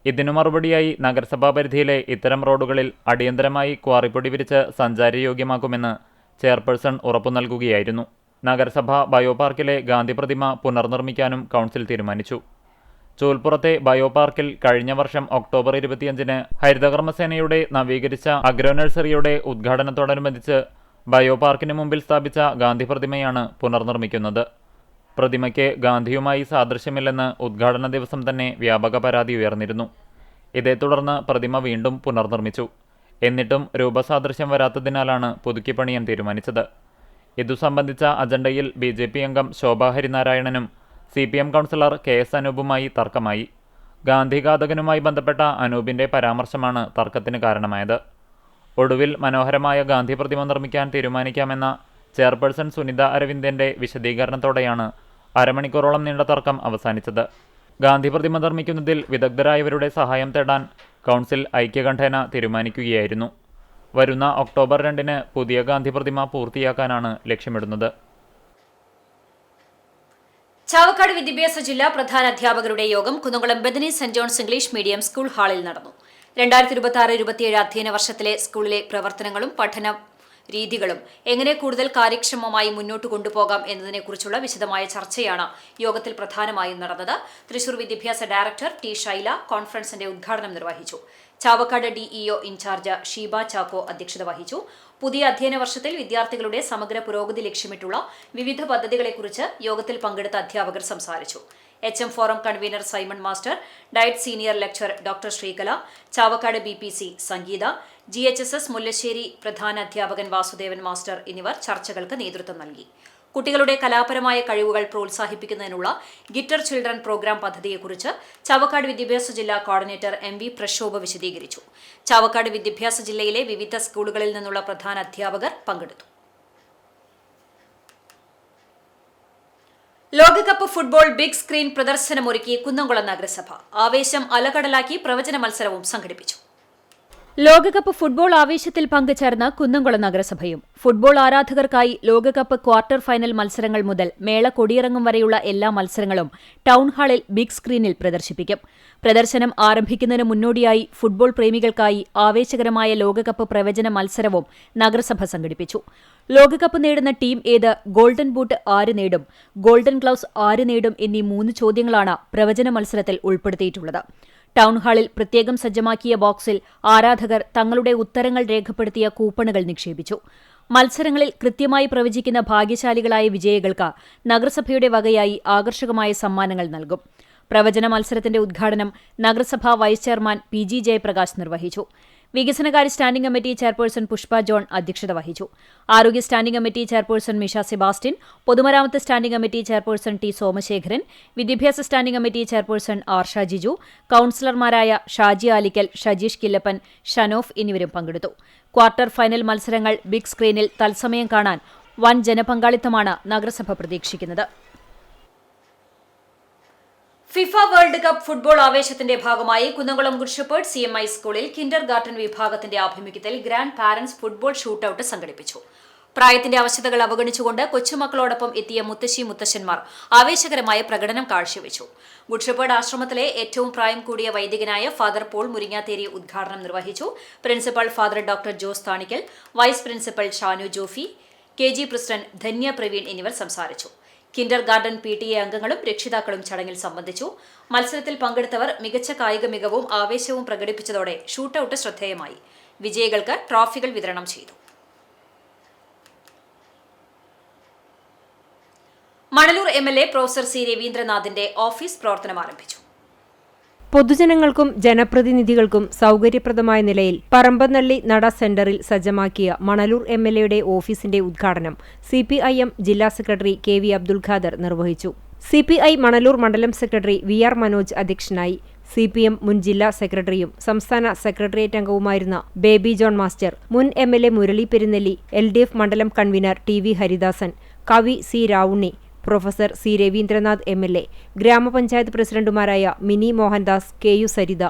ഇതിനു മറുപടിയായി നഗരസഭാ പരിധിയിലെ ഇത്തരം റോഡുകളിൽ അടിയന്തരമായി ക്വാറിപ്പൊടി വിരിച്ച് സഞ്ചാരയോഗ്യമാക്കുമെന്ന് ചെയർപേഴ്സൺ ഉറപ്പു നൽകുകയായിരുന്നു. നഗരസഭ ബയോപാർക്കിലെ ഗാന്ധി പ്രതിമ പുനർനിർമ്മിക്കാനും കൌൺസിൽ തീരുമാനിച്ചു. ചൂൽപ്പുറത്തെ ബയോപാർക്കിൽ കഴിഞ്ഞ വർഷം ഒക്ടോബർ 25-ന് ഹരിതകർമ്മസേനയുടെ നവീകരിച്ച അഗ്രോ നഴ്സറിയുടെ ഉദ്ഘാടനത്തോടനുബന്ധിച്ച് ബയോപാർക്കിന് മുമ്പിൽ സ്ഥാപിച്ച ഗാന്ധി പ്രതിമയാണ് പുനർനിർമ്മിക്കുന്നത്. പ്രതിമയ്ക്ക് ഗാന്ധിയുമായി സാദൃശ്യമില്ലെന്ന് ഉദ്ഘാടന ദിവസം തന്നെ വ്യാപക പരാതി ഉയർന്നിരുന്നു. ഇതേ തുടർന്ന് പ്രതിമ വീണ്ടും പുനർനിർമ്മിച്ചു. എന്നിട്ടും രൂപസാദൃശ്യം വരാത്തതിനാലാണ് പുതുക്കിപ്പണിയാൻ തീരുമാനിച്ചത്. ഇതു സംബന്ധിച്ച അജണ്ടയിൽ BJP അംഗം ശോഭ ഹരിനാരായണനും CPM കൗൺസിലർ KS അനൂപുമായി തർക്കമായി. ഗാന്ധിഘാതകനുമായി ബന്ധപ്പെട്ട അനൂപിന്റെ പരാമർശമാണ് തർക്കത്തിന് കാരണമായത്. ഒടുവിൽ മനോഹരമായ ഗാന്ധി പ്രതിമ നിർമ്മിക്കാൻ തീരുമാനിക്കാമെന്ന ചെയർപേഴ്സൺ സുനിത അരവിന്ദന്റെ വിശദീകരണത്തോടെയാണ് അരമണിക്കൂറോളം നീണ്ട തർക്കം അവസാനിച്ചത്. ഗാന്ധി പ്രതിമ നിർമ്മിക്കുന്നതിൽ വിദഗ്ധരായവരുടെ സഹായം തേടാൻ കൗൺസിൽ ഐക്യകണ്ഠേന തീരുമാനിക്കുകയായിരുന്നു. വരുന്ന ഒക്ടോബർ 2-ന് പുതിയ ഗാന്ധി പ്രതിമ പൂർത്തിയാക്കാനാണ് ലക്ഷ്യമിടുന്നത്. ചാവക്കാട് വിദ്യാഭ്യാസ ജില്ലാ പ്രധാന അധ്യാപകരുടെ യോഗം Kunnamkulam Bethany Saint John's English medium school ഹാളിൽ നടന്നു. 2026-27 അധ്യയന വർഷത്തിലെ സ്കൂളിലെ പ്രവർത്തനങ്ങളും പഠന രീതികളും എങ്ങനെ കൂടുതൽ കാര്യക്ഷമമായി മുന്നോട്ട് കൊണ്ടുപോകാം എന്നതിനെക്കുറിച്ചുള്ള വിശദമായ ചർച്ചയാണ് യോഗത്തിൽ പ്രധാനമായും നടന്നത്. തൃശൂർ വിദ്യാഭ്യാസ ഡയറക്ടർ T. ഷൈല കോൺഫറൻസിന്റെ ഉദ്ഘാടനം നിർവഹിച്ചു. ചാവക്കാട് DEO ഇൻചാർജ് ഷീബ ചാക്കോ അധ്യക്ഷത വഹിച്ചു. പുതിയ അധ്യയന വർഷത്തിൽ വിദ്യാർത്ഥികളുടെ സമഗ്ര പുരോഗതി ലക്ഷ്യമിട്ടുള്ള വിവിധ പദ്ധതികളെക്കുറിച്ച് യോഗത്തിൽ പങ്കെടുത്ത അധ്യാപകർ സംസാരിച്ചു. HM forum convener Simon master, diet senior lecture doctor Sreekala, Chavakkad BPC സംഗീത, GHSS മുല്ലശ്ശേരി പ്രധാന അധ്യാപകൻ വാസുദേവൻ മാസ്റ്റർ എന്നിവർ ചർച്ചകൾക്ക് നേതൃത്വം നൽകി. കുട്ടികളുടെ കലാപരമായ കഴിവുകൾ പ്രോത്സാഹിപ്പിക്കുന്നതിനുള്ള ഗിറ്റർ ചിൽഡ്രൻ പ്രോഗ്രാം പദ്ധതിയെക്കുറിച്ച് ചാവക്കാട് വിദ്യാഭ്യാസ ജില്ലാ കോർഡിനേറ്റർ MV പ്രശോഭ വിശദീകരിച്ചു. ചാവക്കാട് വിദ്യാഭ്യാസ ജില്ലയിലെ വിവിധ സ്കൂളുകളിൽ നിന്നുള്ള പ്രധാന അധ്യാപകർ പങ്കെടുത്തു. ലോകകപ്പ് ഫുട്ബോൾ ബിഗ് സ്ക്രീൻ പ്രദർശനമൊരുക്കി കുന്നംകുളം നഗരസഭ. ആവേശം അലകടലാക്കി പ്രവചന മത്സരവും സംഘടിപ്പിച്ചു. ലോകകപ്പ് ഫുട്ബോൾ ആവേശത്തിൽ പങ്കുചേർന്ന കുന്നംകുളം നഗരസഭയും ഫുട്ബോൾ ആരാധകർക്കായി ലോകകപ്പ് ക്വാർട്ടർ ഫൈനൽ മത്സരങ്ങൾ മുതൽ മേള കൊടിയിറങ്ങും വരെയുള്ള എല്ലാ മത്സരങ്ങളും ടൗൺ ഹാളിൽ ബിഗ് സ്ക്രീനിൽ പ്രദർശിപ്പിക്കും. പ്രദർശനം ആരംഭിക്കുന്നതിന് മുന്നോടിയായി ഫുട്ബോൾ പ്രേമികൾക്കായി ആവേശകരമായ ലോകകപ്പ് പ്രവചന മത്സരവും നഗരസഭ സംഘടിപ്പിച്ചു. ലോകകപ്പ് നേടുന്ന ടീം ഏത്, ഗോൾഡൻ ബൂട്ട് ആര് നേടും, ഗോൾഡൻ ഗ്ലൗസ് ആര് നേടും എന്നീ 3 ചോദ്യങ്ങളാണ് പ്രവചന മത്സരത്തിൽ ഉൾപ്പെടുത്തിയിട്ടുള്ളത്. ടൗൺ ഹാളിൽ പ്രത്യേകം സജ്ജമാക്കിയ ബോക്സിൽ ആരാധകർ തങ്ങളുടെ ഉത്തരങ്ങൾ രേഖപ്പെടുത്തിയ കൂപ്പണുകൾ നിക്ഷേപിച്ചു. മത്സരങ്ങളിൽ കൃത്യമായി പ്രവചിക്കുന്ന ഭാഗ്യശാലികളായ വിജയികൾക്ക് നഗരസഭയുടെ വകയായി ആകർഷകമായ സമ്മാനങ്ങൾ നൽകും. പ്രവചന മത്സരത്തിന്റെ ഉദ്ഘാടനം നഗരസഭാ വൈസ് ചെയർമാൻ PG ജയപ്രകാശ് നിർവഹിച്ചു. വികസനകാര്യ standing committee chairperson Pushpa John അധ്യക്ഷത വഹിച്ചു. ആരോഗ്യ standing committee chairperson Misha Sebastian, പൊതുമരാമത്ത് standing committee chairperson T Somasekharan, വിദ്യാഭ്യാസ standing committee chairperson Arsha Jiju, കൌൺസിലർമാരായ ഷാജി ആലിക്കൽ, ഷജീഷ് കില്ലപ്പൻ, ഷനോഫ് എന്നിവരും പങ്കെടുത്തു. ക്വാർട്ടർ ഫൈനൽ മത്സരങ്ങൾ ബിഗ് സ്ക്രീനിൽ തത്സമയം കാണാൻ വൻ ജനപങ്കാളിത്തമാണ് നഗരസഭ പ്രതീക്ഷിക്കുന്നത്. ഫിഫ വേൾഡ് കപ്പ് ഫുട്ബോൾ ആവേശത്തിന്റെ ഭാഗമായി കുന്നംകുളം ഗുഡ് ഷെപ്പേർഡ് CMI സ്കൂളിൽ കിൻഡർ ഗാർട്ടൻ വിഭാഗത്തിന്റെ ആഭിമുഖ്യത്തിൽ ഗ്രാൻഡ് പാരന്റ്സ് ഫുട്ബോൾ ഷൂട്ടൌട്ട് സംഘടിപ്പിച്ചു. പ്രായത്തിന്റെ അവശതകൾ അവഗണിച്ചുകൊണ്ട് കൊച്ചുമക്കളോടൊപ്പം എത്തിയ മുത്തശ്ശി മുത്തശ്ശന്മാർ ആവേശകരമായ പ്രകടനം കാഴ്ചവെച്ചു. ഗുഡ് ഷെപ്പേർഡ് ആശ്രമത്തിലെ ഏറ്റവും പ്രായം കൂടിയ വൈദികനായ ഫാദർ പോൾ മുരിങ്ങാത്തേരി ഉദ്ഘാടനം നിർവഹിച്ചു. Principal father doctor Jose Thanikkal, vice principal Shanu Jofi, KG president Dhanya Praveen എന്നിവർ സംസാരിച്ചു. കിൻഡർ ഗാർഡൻ PTA അംഗങ്ങളും രക്ഷിതാക്കളും ചടങ്ങിൽ സംബന്ധിച്ചു. മത്സരത്തിൽ പങ്കെടുത്തവർ മികച്ച കായിക മികവും ആവേശവും പ്രകടിപ്പിച്ചതോടെ ഷൂട്ടൌട്ട് ശ്രദ്ധേയമായി. വിജയികൾക്ക് ട്രോഫികൾ വിതരണം ചെയ്തു. മണലൂർ MLA പ്രൊഫസർ C രവീന്ദ്രനാഥിന്റെ ഓഫീസ് പ്രവർത്തനം ആരംഭിച്ചു. പൊതുജനങ്ങൾക്കും ജനപ്രതിനിധികൾക്കും സൗകര്യപ്രദമായ നിലയിൽ പറമ്പനള്ളി നട സെന്ററിൽ സജ്ജമാക്കിയ മണലൂർ MLAയുടെ ഓഫീസിന്റെ ഉദ്ഘാടനം CPIM ജില്ലാ സെക്രട്ടറി KV അബ്ദുൽ ഖാദർ നിർവഹിച്ചു. CPI മണലൂർ മണ്ഡലം സെക്രട്ടറി VR മനോജ് അധ്യക്ഷനായി. CPM മുൻ ജില്ലാ സെക്രട്ടറിയും സംസ്ഥാന സെക്രട്ടേറിയറ്റ് അംഗവുമായിരുന്ന ബേബി ജോൺ മാസ്റ്റർ, മുൻ MLA മുരളി പെരുന്നെല്ലി, LDF മണ്ഡലം കൺവീനർ TV ഹരിദാസൻ, കവി C Ravunni, professor C Raveendranath MLA, ഗ്രാമപഞ്ചായത്ത് പ്രസിഡന്റുമാരായ Mini Mohandas, KU Saritha,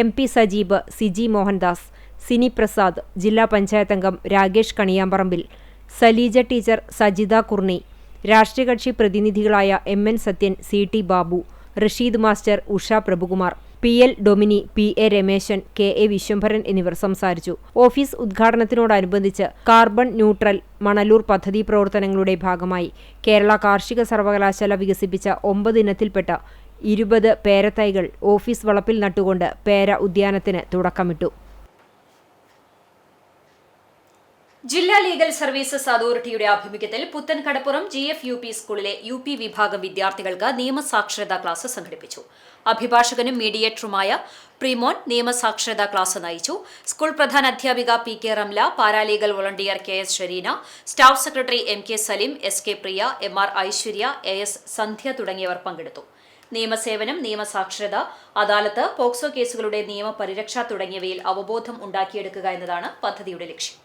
MP Sajeeb, CG Mohandas, Sini Prasad, ജില്ലാ പഞ്ചായത്ത് അംഗം രാകേഷ് കണിയാമ്പറമ്പിൽ, സലീജ ടീച്ചർ, സജിത കുർണി, രാഷ്ട്രീയ കക്ഷി പ്രതിനിധികളായ MN Sathyan, CT Babu, Rasheed master, Usha Prabhukumar, PL Domini, PA Rameshan, KA Vishwambharan എന്നിവർ സംസാരിച്ചു. ഓഫീസ് ഉദ്ഘാടനത്തിനോടനുബന്ധിച്ച് കാർബൺ ന്യൂട്രൽ മണലൂർ പദ്ധതി പ്രവർത്തനങ്ങളുടെ ഭാഗമായി കേരള കാർഷിക സർവകലാശാല വികസിപ്പിച്ച 9 ഇനത്തിൽപ്പെട്ട 20 പേരത്തൈകൾ ഓഫീസ് വളപ്പിൽ നട്ടുകൊണ്ട് പേര ഉദ്യാനത്തിന് തുടക്കമിട്ടു. ജില്ലാ ലീഗൽ സർവീസസ് അതോറിറ്റിയുടെ ആഭിമുഖ്യത്തിൽ പുത്തൻകടപ്പുറം GFUP സ്കൂളിലെ UP വിഭാഗം വിദ്യാർത്ഥികൾക്ക് നിയമസാക്ഷരതാ ക്ലാസ് സംഘടിപ്പിച്ചു. അഭിഭാഷകനും മീഡിയേറ്ററുമായ പ്രിമോൻ നിയമസാക്ഷരതാ ക്ലാസ് നയിച്ചു. സ്കൂൾ പ്രധാന അധ്യാപിക PK Ramla, paralegal volunteer KS Shareena, staff secretary MK Salim, SK Priya, MR Aishwarya, AS Sandhya തുടങ്ങിയവർ പങ്കെടുത്തു. നിയമസേവനം, നിയമസാക്ഷരത, അദാലത്ത്, പോക്സോ കേസുകളുടെ നിയമപരിരക്ഷ തുടങ്ങിയവയിൽ അവബോധം ഉണ്ടാക്കിയെടുക്കുക എന്നതാണ് പദ്ധതിയുടെ ലക്ഷ്യം.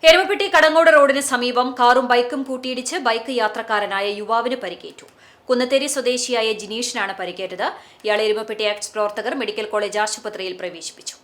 എരുമപ്പെട്ടി കടങ്ങോട് റോഡിന് സമീപം കാറും ബൈക്കും കൂട്ടിയിടിച്ച് ബൈക്ക് യാത്രക്കാരനായ യുവാവിന് പരിക്കേറ്റു. കുന്നത്തേരി സ്വദേശിയായ ജിനീഷിനാണ് പരിക്കേറ്റത്. ഇയാളെ എരുമപ്പെട്ടി ആക്ട്സ് പ്രവർത്തകർ മെഡിക്കൽ കോളേജ് ആശുപത്രിയിൽ പ്രവേശിപ്പിച്ചു.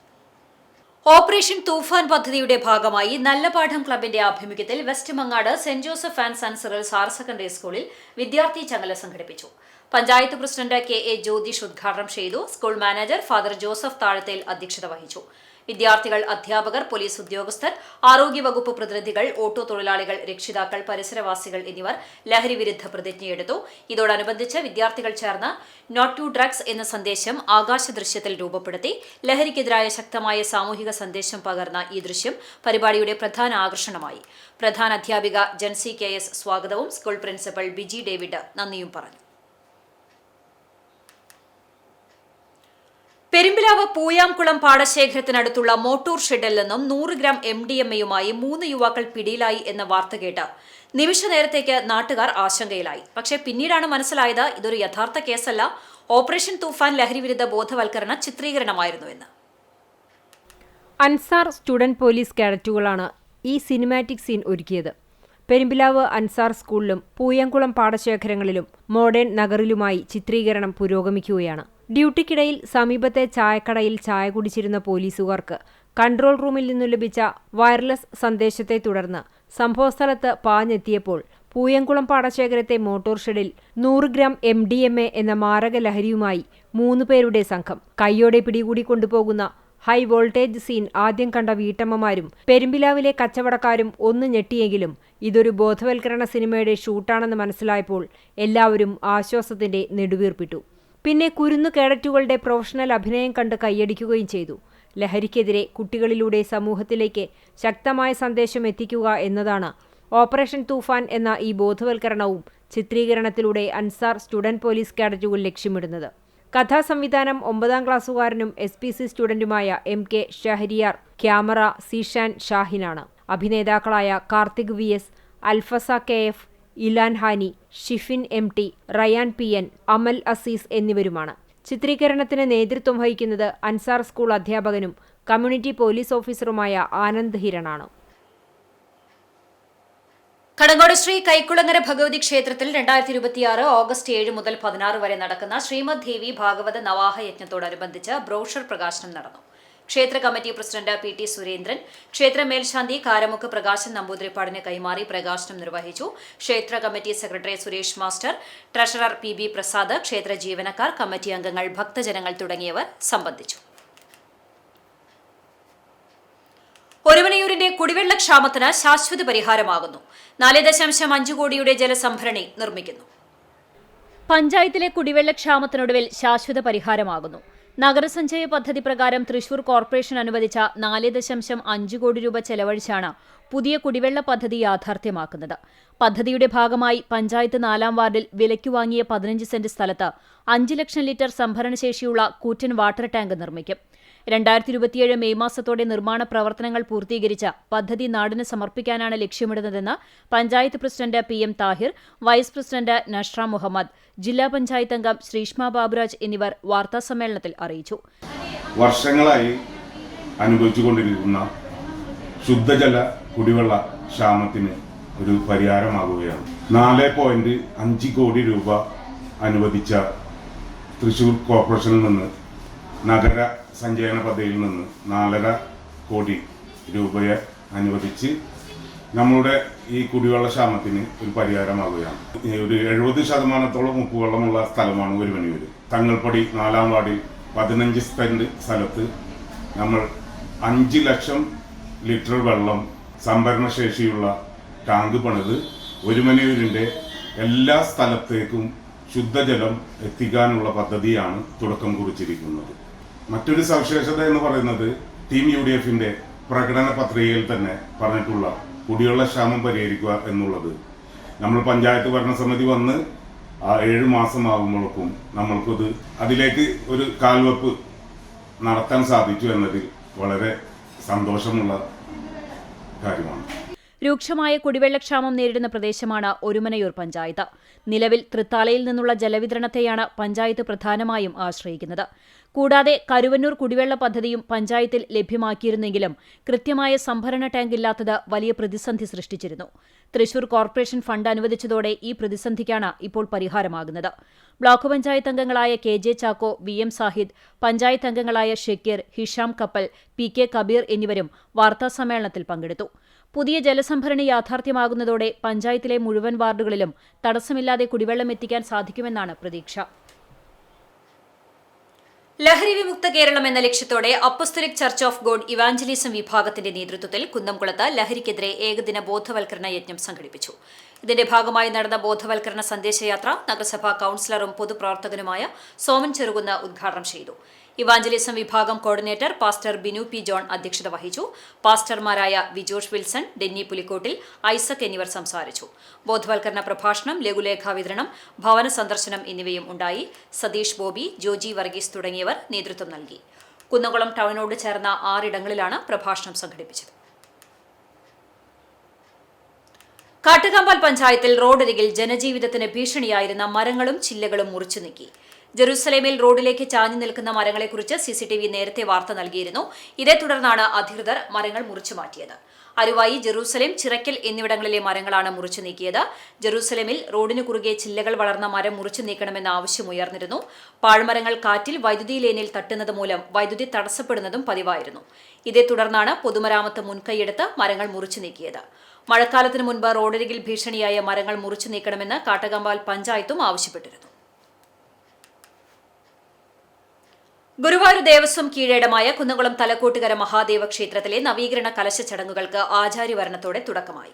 ഓപ്പറേഷൻ തൂഫാൻ പദ്ധതിയുടെ ഭാഗമായി നല്ലപാഠം ക്ലബിന്റെ ആഭിമുഖ്യത്തിൽ west Mangad saint Joseph and sons girls higher secondary സ്കൂളിൽ വിദ്യാർത്ഥി ചങ്ങല സംഘടിപ്പിച്ചു. പഞ്ചായത്ത് പ്രസിഡന്റ് KA ജ്യോതിഷ് ഉദ്ഘാടനം ചെയ്തു. School manager father Joseph Thazhathel അധ്യക്ഷത വഹിച്ചു. വിദ്യാർത്ഥികൾ, അധ്യാപകർ, പോലീസ് ഉദ്യോഗസ്ഥർ, ആരോഗ്യവകുപ്പ് പ്രതിനിധികൾ, ഓട്ടോ തൊഴിലാളികൾ, രക്ഷിതാക്കൾ, പരിസരവാസികൾ എന്നിവർ ലഹരിവിരുദ്ധ പ്രതിജ്ഞയെടുത്തു. ഇതോടനുബന്ധിച്ച് വിദ്യാർത്ഥികൾ ചേർന്ന് നോട്ട് ടു ഡ്രഗ്സ് എന്ന സന്ദേശം ആകാശ ദൃശ്യത്തിൽ രൂപപ്പെടുത്തി. ലഹരിക്കെതിരായ ശക്തമായ സാമൂഹിക സന്ദേശം പകർന്ന ഈ ദൃശ്യം പരിപാടിയുടെ പ്രധാന ആകർഷണമായി. പ്രധാന അധ്യാപിക ജൻസി KS സ്വാഗതവും സ്കൂൾ പ്രിൻസിപ്പൽ ബിജി ഡേവിഡ് നന്ദിയും പറഞ്ഞു. പെരുമ്പിലാവ് പൂയാംകുളം പാടശേഖരത്തിനടുത്തുള്ള മോട്ടോർ ഷെഡിൽ നിന്നും 100 ഗ്രാം MDMA-യുമായി 3 യുവാക്കൾ പിടിയിലായി എന്ന വാർത്ത കേട്ട് നിമിഷ നേരത്തേക്ക് നാട്ടുകാർ ആശങ്കയിലായി. പക്ഷേ പിന്നീടാണ് മനസ്സിലായത് ഇതൊരു യഥാർത്ഥ കേസല്ല, ഓപ്പറേഷൻ തൂഫാൻ ലഹരിവിരുദ്ധ ബോധവൽക്കരണ ചിത്രീകരണമായിരുന്നുവെന്ന്. അൻസാർ സ്റ്റുഡന്റ് പോലീസ് കേഡറ്റുകളാണ് ഈ സിനിമാറ്റിക് സീൻ ഒരുക്കിയത്. പെരുമ്പിലാവ് അൻസാർ സ്കൂളിലും പൂയംകുളം പാടശേഖരങ്ങളിലും മോഡേൺ നഗറിലുമായി ചിത്രീകരണം പുരോഗമിക്കുകയാണ്. ഡ്യൂട്ടിക്കിടയിൽ സമീപത്തെ ചായക്കടയിൽ ചായ കുടിച്ചിരുന്ന പോലീസുകാർക്ക് കൺട്രോൾ റൂമിൽ നിന്നു ലഭിച്ച വയർലെസ് സന്ദേശത്തെ തുടർന്ന് സംഭവസ്ഥലത്ത് പാഞ്ഞെത്തിയപ്പോൾ പൂയംകുളം പാടശേഖരത്തെ മോട്ടോർ ഷെഡിൽ 100 ഗ്രാം MDMA എന്ന മാരക ലഹരിയുമായി 3 പേരുടെ സംഘം കൈയോടെ പിടികൂടി കൊണ്ടുപോകുന്ന ഹൈ വോൾട്ടേജ് സീൻ ആദ്യം കണ്ട വീട്ടമ്മമാരും പെരുമ്പിലാവിലെ കച്ചവടക്കാരും ഒന്ന് ഞെട്ടിയെങ്കിലും ഇതൊരു ബോധവൽക്കരണ സിനിമയുടെ ഷൂട്ടാണെന്ന് മനസ്സിലായപ്പോൾ എല്ലാവരും ആശ്വാസത്തിന്റെ നെടുവീർപ്പിട്ടു. പിന്നെ കുരുന്നു കേഡറ്റുകളുടെ പ്രൊഫഷണൽ അഭിനയം കണ്ട് കൈയടിക്കുകയും ചെയ്തു. ലഹരിക്കെതിരെ കുട്ടികളിലൂടെ സമൂഹത്തിലേക്ക് ശക്തമായ സന്ദേശം എത്തിക്കുക എന്നതാണ് ഓപ്പറേഷൻ തൂഫാൻ എന്ന ഈ ബോധവൽക്കരണവും ചിത്രീകരണത്തിലൂടെ അൻസാർ സ്റ്റുഡന്റ് പോലീസ് കേഡറ്റുകൾ ലക്ഷ്യമിടുന്നത്. കഥാസംവിധാനം 9ാം ക്ലാസ്സുകാരനും SPC സ്റ്റുഡന്റുമായ MK ഷഹരിയാർ, ക്യാമറ സീഷാൻ ഷാഹിനാണ്. അഭിനേതാക്കളായ Karthik VS, Alfasa KF, Ilan Hani, Shifin MT, Rayan PN, Amal Azeez എന്നിവരുമാണ്. ചിത്രീകരണത്തിന് നേതൃത്വം വഹിക്കുന്നത് അൻസാർ സ്കൂൾ അധ്യാപകനും കമ്മ്യൂണിറ്റി പോലീസ് ഓഫീസറുമായ ആനന്ദ് ഹിരണാണ്. കടങ്ങോട് ശ്രീ കൈക്കുളങ്ങര ഭഗവതി ക്ഷേത്രത്തിൽ 2026 ഓഗസ്റ്റ് 7 മുതൽ 16 വരെ നടക്കുന്ന ശ്രീമദ് ദേവി ഭാഗവത നവാഹ യജ്ഞത്തോടനുബന്ധിച്ച് ബ്രോഷർ പ്രകാശനം നടന്നു. ക്ഷേത്ര കമ്മിറ്റി പ്രസിഡന്റ് PT സുരേന്ദ്രൻ ക്ഷേത്ര മേൽശാന്തി കാരമുക്ക് പ്രകാശൻ നമ്പൂതിരിപ്പാടിന് കൈമാറി പ്രകാശനം നിർവഹിച്ചു. ക്ഷേത്ര committee secretary Suresh master, treasurer PB Prasad, ക്ഷേത്ര ജീവനക്കാർ, കമ്മിറ്റി അംഗങ്ങൾ, ഭക്തജനങ്ങൾ തുടങ്ങിയവർ സംബന്ധിച്ചു. ഒരുമനയൂരിന്റെ കുടിവെള്ളക്ഷാമത്തിന് ശാശ്വത പരിഹാരമാകുന്നു. 4.5 കോടിയുടെ ജലസംഭരണി നിർമ്മിക്കുന്നു. പഞ്ചായത്തിലെ കുടിവെള്ളക്ഷാമത്തിനൊടുവിൽ ശാശ്വത പരിഹാരമാകുന്നു. നഗരസഞ്ചയ പദ്ധതി പ്രകാരം തൃശൂർ കോർപ്പറേഷൻ അനുവദിച്ച 4.5 കോടി രൂപ ചെലവഴിച്ചാണ് പുതിയ കുടിവെള്ള പദ്ധതി യാഥാർത്ഥ്യമാക്കുന്നത്. പദ്ധതിയുടെ ഭാഗമായി പഞ്ചായത്ത് 4ാം വാർഡിൽ വിലയ്ക്കു വാങ്ങിയ 15 സെന്റ് സ്ഥലത്ത് 5 ലക്ഷം ലിറ്റർ സംഭരണശേഷിയുള്ള കൂറ്റൻ വാട്ടർ ടാങ്ക് നിർമ്മിക്കും. 2027 മെയ് മാസത്തോടെ നിർമ്മാണ പ്രവർത്തനങ്ങൾ പൂർത്തീകരിച്ച പദ്ധതി നാടിന് സമർപ്പിക്കാനാണ് ലക്ഷ്യമിടുന്നതെന്ന് panchayat president PM Thahir, vice president Nashra Muhammad, ജില്ലാ പഞ്ചായത്ത് അംഗം ശ്രീഷ്മ ബാബുരാജ് എന്നിവർ വാർത്താസമ്മേളനത്തിൽ അറിയിച്ചു. വർഷങ്ങളായി അനുഭവിച്ചുകൊണ്ടിരിക്കുന്ന ശുദ്ധജല കുടിവെള്ള ക്ഷാമത്തിന് ഒരു പരിഹാരമാകുകയാണ്. 4.5 കോടി രൂപ അനുവദിച്ച തൃശൂർ കോർപ്പറേഷനിൽ നിന്ന് നഗര സഞ്ചയന പദ്ധതിയിൽ നിന്ന് 4.5 കോടി രൂപയെ അനുവദിച്ച് നമ്മളുടെ ഈ കുടിവെള്ള ക്ഷാമത്തിന് ഒരു പരിഹാരമാകുകയാണ്. ഒരു 70% ഉപ്പുവെള്ളമുള്ള സ്ഥലമാണ് ഒരുമനയൂർ. തങ്ങൾപ്പടി 4ാം വാർഡിൽ 15 സെന്റ് സ്ഥലത്ത് നമ്മൾ 5 ലക്ഷം ലിറ്റർ വെള്ളം സംഭരണശേഷിയുള്ള ടാങ്ക് പണിത് ഒരുമനയൂരിൻ്റെ എല്ലാ സ്ഥലത്തേക്കും ശുദ്ധജലം എത്തിക്കാനുള്ള പദ്ധതിയാണ് തുടക്കം കുറിച്ചിരിക്കുന്നത്. മറ്റൊരു സവിശേഷത എന്ന് പറയുന്നത് ടീം UDFന്റെ പ്രകടന പത്രികയിൽ തന്നെ പറഞ്ഞിട്ടുള്ള കുടിവെള്ള ക്ഷാമം പരിഹരിക്കുക എന്നുള്ളത്. നമ്മൾ പഞ്ചായത്ത് ഭരണസമിതി വന്ന് 7 മാസമാകുമ്പോഴേക്കും നമ്മൾക്കത് അതിലേക്ക് ഒരു കാൽവെപ്പ് നടത്താൻ സാധിച്ചു എന്നതിൽ വളരെ സന്തോഷമുള്ള കാര്യമാണ്. രൂക്ഷമായ കുടിവെള്ളക്ഷാമം നേരിടുന്ന പ്രദേശമാണ് ഒരുമനയൂർ പഞ്ചായത്ത്. നിലവിൽ തൃത്താലയിൽ നിന്നുള്ള ജലവിതരണത്തെയാണ് പഞ്ചായത്ത് പ്രധാനമായും ആശ്രയിക്കുന്നത്. കൂടാതെ കരുവന്നൂർ കുടിവെള്ള പദ്ധതിയും പഞ്ചായത്തിൽ ലഭ്യമാക്കിയിരുന്നെങ്കിലും കൃത്യമായ സംഭരണ ടാങ്ക് ഇല്ലാത്തത് വലിയ പ്രതിസന്ധി സൃഷ്ടിച്ചിരുന്നു. തൃശൂർ കോർപ്പറേഷൻ ഫണ്ട് അനുവദിച്ചതോടെ ഈ പ്രതിസന്ധിക്കാണ് ഇപ്പോൾ പരിഹാരമാകുന്നത്. ബ്ലോക്ക് പഞ്ചായത്ത് അംഗങ്ങളായ KJ ചാക്കോ, VM സാഹിദ്, പഞ്ചായത്ത് അംഗങ്ങളായ ഷക്കീർ, ഹിഷാം കപ്പൽ, PK കബീർ എന്നിവരും വാർത്താസമ്മേളനത്തിൽ പങ്കെടുത്തു. പുതിയ ജലസംഭരണി യാഥാർത്ഥ്യമാകുന്നതോടെ പഞ്ചായത്തിലെ മുഴുവൻ വാർഡുകളിലും തടസ്സമില്ലാതെ കുടിവെള്ളം എത്തിക്കാൻ സാധിക്കുമെന്നാണ് പ്രതീക്ഷ. ലഹരി വിമുക്ത കേരളം എന്ന ലക്ഷ്യത്തോടെ apostolic church of God evangelism വിഭാഗത്തിന്റെ നേതൃത്വത്തിൽ കുന്നംകുളത്ത് ലഹരിക്കെതിരെ ഏകദിന ബോധവൽക്കരണ യജ്ഞം സംഘടിപ്പിച്ചു. ഇതിന്റെ ഭാഗമായി നടന്ന ബോധവൽക്കരണ സന്ദേശയാത്ര നഗരസഭാ കൌൺസിലറും പൊതുപ്രവർത്തകനുമായ സോമൻ ചെറുകുന്ന് ഉദ്ഘാടനം ചെയ്തു. ഇവാഞ്ചലിസം വിഭാഗം coordinator pastor Binu P. John അധ്യക്ഷത വഹിച്ചു. പാസ്റ്റർമാരായ വിജോഷ് വിൽസൺ, ഡെന്നി പുലിക്കോട്ടിൽ, ഐസക് എന്നിവർ സംസാരിച്ചു. ബോധവൽക്കരണ പ്രഭാഷണം, ലഘുലേഖാ വിതരണം, ഭവന സന്ദർശനം എന്നിവയും ഉണ്ടായി. സതീഷ് ബോബി, ജോജി വർഗീസ് തുടങ്ങിയവർ നേതൃത്വം നൽകി. കുന്നംകുളം ടൗണിനോട് ചേർന്ന 6 ഇടങ്ങളിലാണ് പ്രഭാഷണം സംഘടിപ്പിച്ചത്. കാട്ടുകാമ്പാൽ പഞ്ചായത്തിൽ റോഡരികിൽ ജനജീവിതത്തിന് ഭീഷണിയായിരുന്ന മരങ്ങളും ചില്ലകളും മുറിച്ചു നീക്കി. ജെറുസലേമിൽ റോഡിലേക്ക് ചാഞ്ഞു നിൽക്കുന്ന മരങ്ങളെക്കുറിച്ച് CCTV നേരത്തെ വാർത്ത നൽകിയിരുന്നു. ഇതേ തുടർന്നാണ് അധികൃതർ മരങ്ങൾ മുറിച്ചു മാറ്റിയത്. അരുവായി, ജെറൂസലേം, ചിറക്കൽ എന്നിവിടങ്ങളിലെ മരങ്ങളാണ് മുറിച്ചു നീക്കിയത്. ജെറൂസലേമിൽ റോഡിനു കുറുകെ ചില്ലകൾ വളർന്ന മരം മുറിച്ചു നീക്കണമെന്ന ആവശ്യമുയർന്നിരുന്നു. പാഴ്മരങ്ങൾ കാറ്റിൽ വൈദ്യുതി ലൈനിൽ തട്ടുന്നത് മൂലം വൈദ്യുതി തടസ്സപ്പെടുന്നതും പതിവായിരുന്നു. ഇതേ തുടർന്നാണ് പൊതുമരാമത്ത് മുൻകൈയെടുത്ത് മരങ്ങൾ മുറിച്ചു നീക്കിയത്. മഴക്കാലത്തിനു മുൻപ് റോഡരികിൽ ഭീഷണിയായ മരങ്ങൾ മുറിച്ചു നീക്കണമെന്ന് കാട്ടകമ്പാൽ പഞ്ചായത്തും ആവശ്യപ്പെട്ടിരുന്നു. ഗുരുവായൂർ ദേവസ്വം കീഴേടമായ കുന്നംകുളം തലക്കോട്ടുകര മഹാദേവ ക്ഷേത്രത്തിലെ നവീകരണ കലശ ചടങ്ങുകൾക്ക് ആചാര്യവരണത്തോടെ തുടക്കമായി.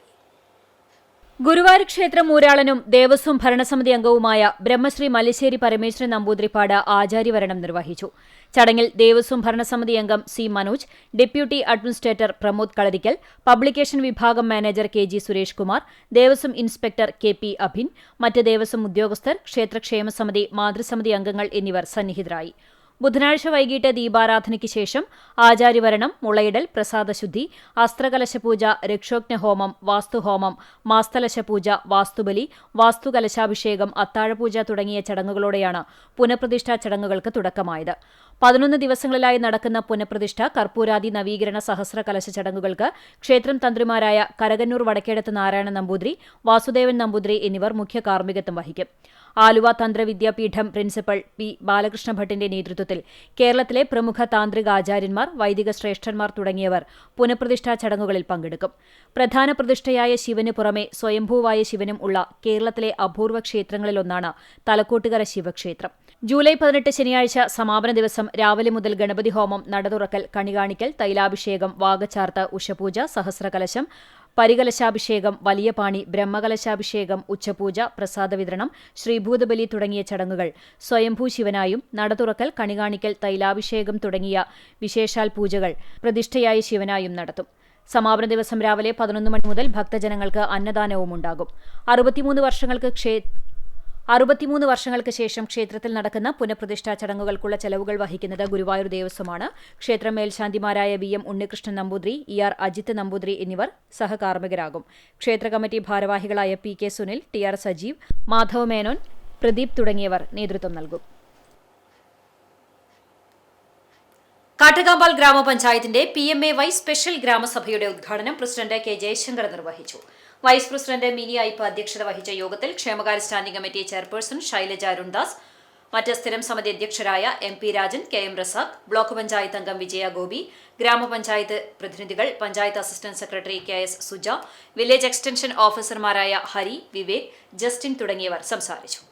ഗുരുവായൂർ ക്ഷേത്രം ഊരാളനും ദേവസ്വം ഭരണസമിതി അംഗവുമായ ബ്രഹ്മശ്രീ മല്ലിശ്ശേരി പരമേശ്വരൻ നമ്പൂതിരിപ്പാട് ആചാര്യവരണം നിർവഹിച്ചു. ചടങ്ങിൽ ദേവസ്വം ഭരണസമിതി അംഗം C. Manoj, deputy administrator Pramod Kalarikkal, publication വിഭാഗം manager KG Suresh Kumar, Devaswom inspector KP Abhin, മറ്റ് ദേവസ്വം ഉദ്യോഗസ്ഥർ, ക്ഷേത്രക്ഷേമ സമിതി, മാതൃസമിതി അംഗങ്ങൾ എന്നിവർ സന്നിഹിതരായി. ബുധനാഴ്ച വൈകിട്ട് ദീപാരാധനയ്ക്ക് ശേഷം ആചാര്യവരണം, മുളയിടൽ, പ്രസാദശുദ്ധി, അസ്ത്രകലശപൂജ, രക്ഷോഗ്നഹോമം, വാസ്തുഹോമം, മാസ്തലശപൂജ, വാസ്തുബലി, വാസ്തുകലശാഭിഷേകം, അത്താഴപൂജ തുടങ്ങിയ ചടങ്ങുകളോടെയാണ് പുനഃപ്രതിഷ്ഠാ ചടങ്ങുകൾക്ക് തുടക്കമായത്. 11 ദിവസങ്ങളിലായി നടക്കുന്ന പുനഃപ്രതിഷ്ഠ, കർപ്പൂരാദി നവീകരണ സഹസ്ര കലശ ചടങ്ങുകൾക്ക് ക്ഷേത്രം തന്ത്രിമാരായ കരകന്നൂർ വടക്കേടത്ത് നാരായണ നമ്പൂതിരി, വാസുദേവൻ നമ്പൂതിരി എന്നിവർ മുഖ്യ കാർമ്മികത്വം വഹിക്കും. Aluva Tantravidyapeetham principal P. ബാലകൃഷ്ണ ഭട്ടിന്റെ നേതൃത്വത്തിൽ കേരളത്തിലെ പ്രമുഖ താന്ത്രിക ആചാര്യന്മാർ, വൈദിക ശ്രേഷ്ഠന്മാർ തുടങ്ങിയവർ പുനഃപ്രതിഷ്ഠാ ചടങ്ങുകളിൽ പങ്കെടുക്കും. പ്രധാന പ്രതിഷ്ഠയായ ശിവന് പുറമെ സ്വയംഭൂവായ ശിവനും ഉള്ള കേരളത്തിലെ അപൂർവ ക്ഷേത്രങ്ങളിലൊന്നാണ് തലക്കോട്ടുകര ശിവക്ഷേത്രം. ജൂലൈ 18 ശനിയാഴ്ച സമാപന ദിവസം രാവിലെ മുതൽ ഗണപതി ഹോമം, നടതുറക്കൽ, കണികാണിക്കൽ, തൈലാഭിഷേകം, വാഗച്ചാർത്ത്, ഉഷപൂജ, സഹസ്രകലശം, പരികലശാഭിഷേകം, വലിയ പാണി, ബ്രഹ്മകലശാഭിഷേകം, ഉച്ചപൂജ, പ്രസാദ വിതരണം, ശ്രീഭൂതബലി തുടങ്ങിയ ചടങ്ങുകൾ സ്വയംഭൂ ശിവനായും, നടതുറക്കൽ, കണികാണിക്കൽ, തൈലാഭിഷേകം തുടങ്ങിയ വിശേഷാൽ പൂജകൾ പ്രതിഷ്ഠയായ ശിവനായും നടത്തും. സമാപന ദിവസം രാവിലെ 11 മണി മുതൽ ഭക്തജനങ്ങൾക്ക് അന്നദാനവും ഉണ്ടാകും. 63 വർഷങ്ങൾക്ക് ശേഷം ക്ഷേത്രത്തിൽ നടക്കുന്ന പുനഃപ്രതിഷ്ഠാ ചടങ്ങുകൾക്കുള്ള ചെലവുകൾ വഹിക്കുന്നത് ഗുരുവായൂർ ദേവസ്വമാണ്. ക്ഷേത്രം മേൽശാന്തിമാരായ VM ഉണ്ണികൃഷ്ണൻ നമ്പൂതിരി, ER അജിത്ത് നമ്പൂതിരി എന്നിവർ സഹകാർമ്മികരാകും. ക്ഷേത്ര കമ്മിറ്റി ഭാരവാഹികളായ PK സുനിൽ, TR സജീവ്, മാധവ മേനോൻ, പ്രദീപ് തുടങ്ങിയവർ നേതൃത്വം നൽകും. കാട്ടകമ്പാൽ ഗ്രാമപഞ്ചായത്തിന്റെ PMAY സ്പെഷ്യൽ ഗ്രാമസഭയുടെ ഉദ്ഘാടനം പ്രസിഡന്റ് K. ജയശങ്കർ നിർവഹിച്ചു. വൈസ് പ്രസിഡന്റ് മിനി ഐപ്പ് അധ്യക്ഷത വഹിച്ച യോഗത്തിൽ ക്ഷേമകാര്യ standing committee chairperson Shailaja Arundas, മറ്റ് സ്ഥിരം സമിതി അധ്യക്ഷരായ MP Rajan, KM Razak, block panchayat അംഗം വിജയ ഗോപി, ഗ്രാമപഞ്ചായത്ത് പ്രതിനിധികൾ, panchayat assistant secretary KS Suja, village extension ഓഫീസർമാരായ ഹരി, വിവേക്, ജസ്റ്റിൻ തുടങ്ങിയവർ സംസാരിച്ചു.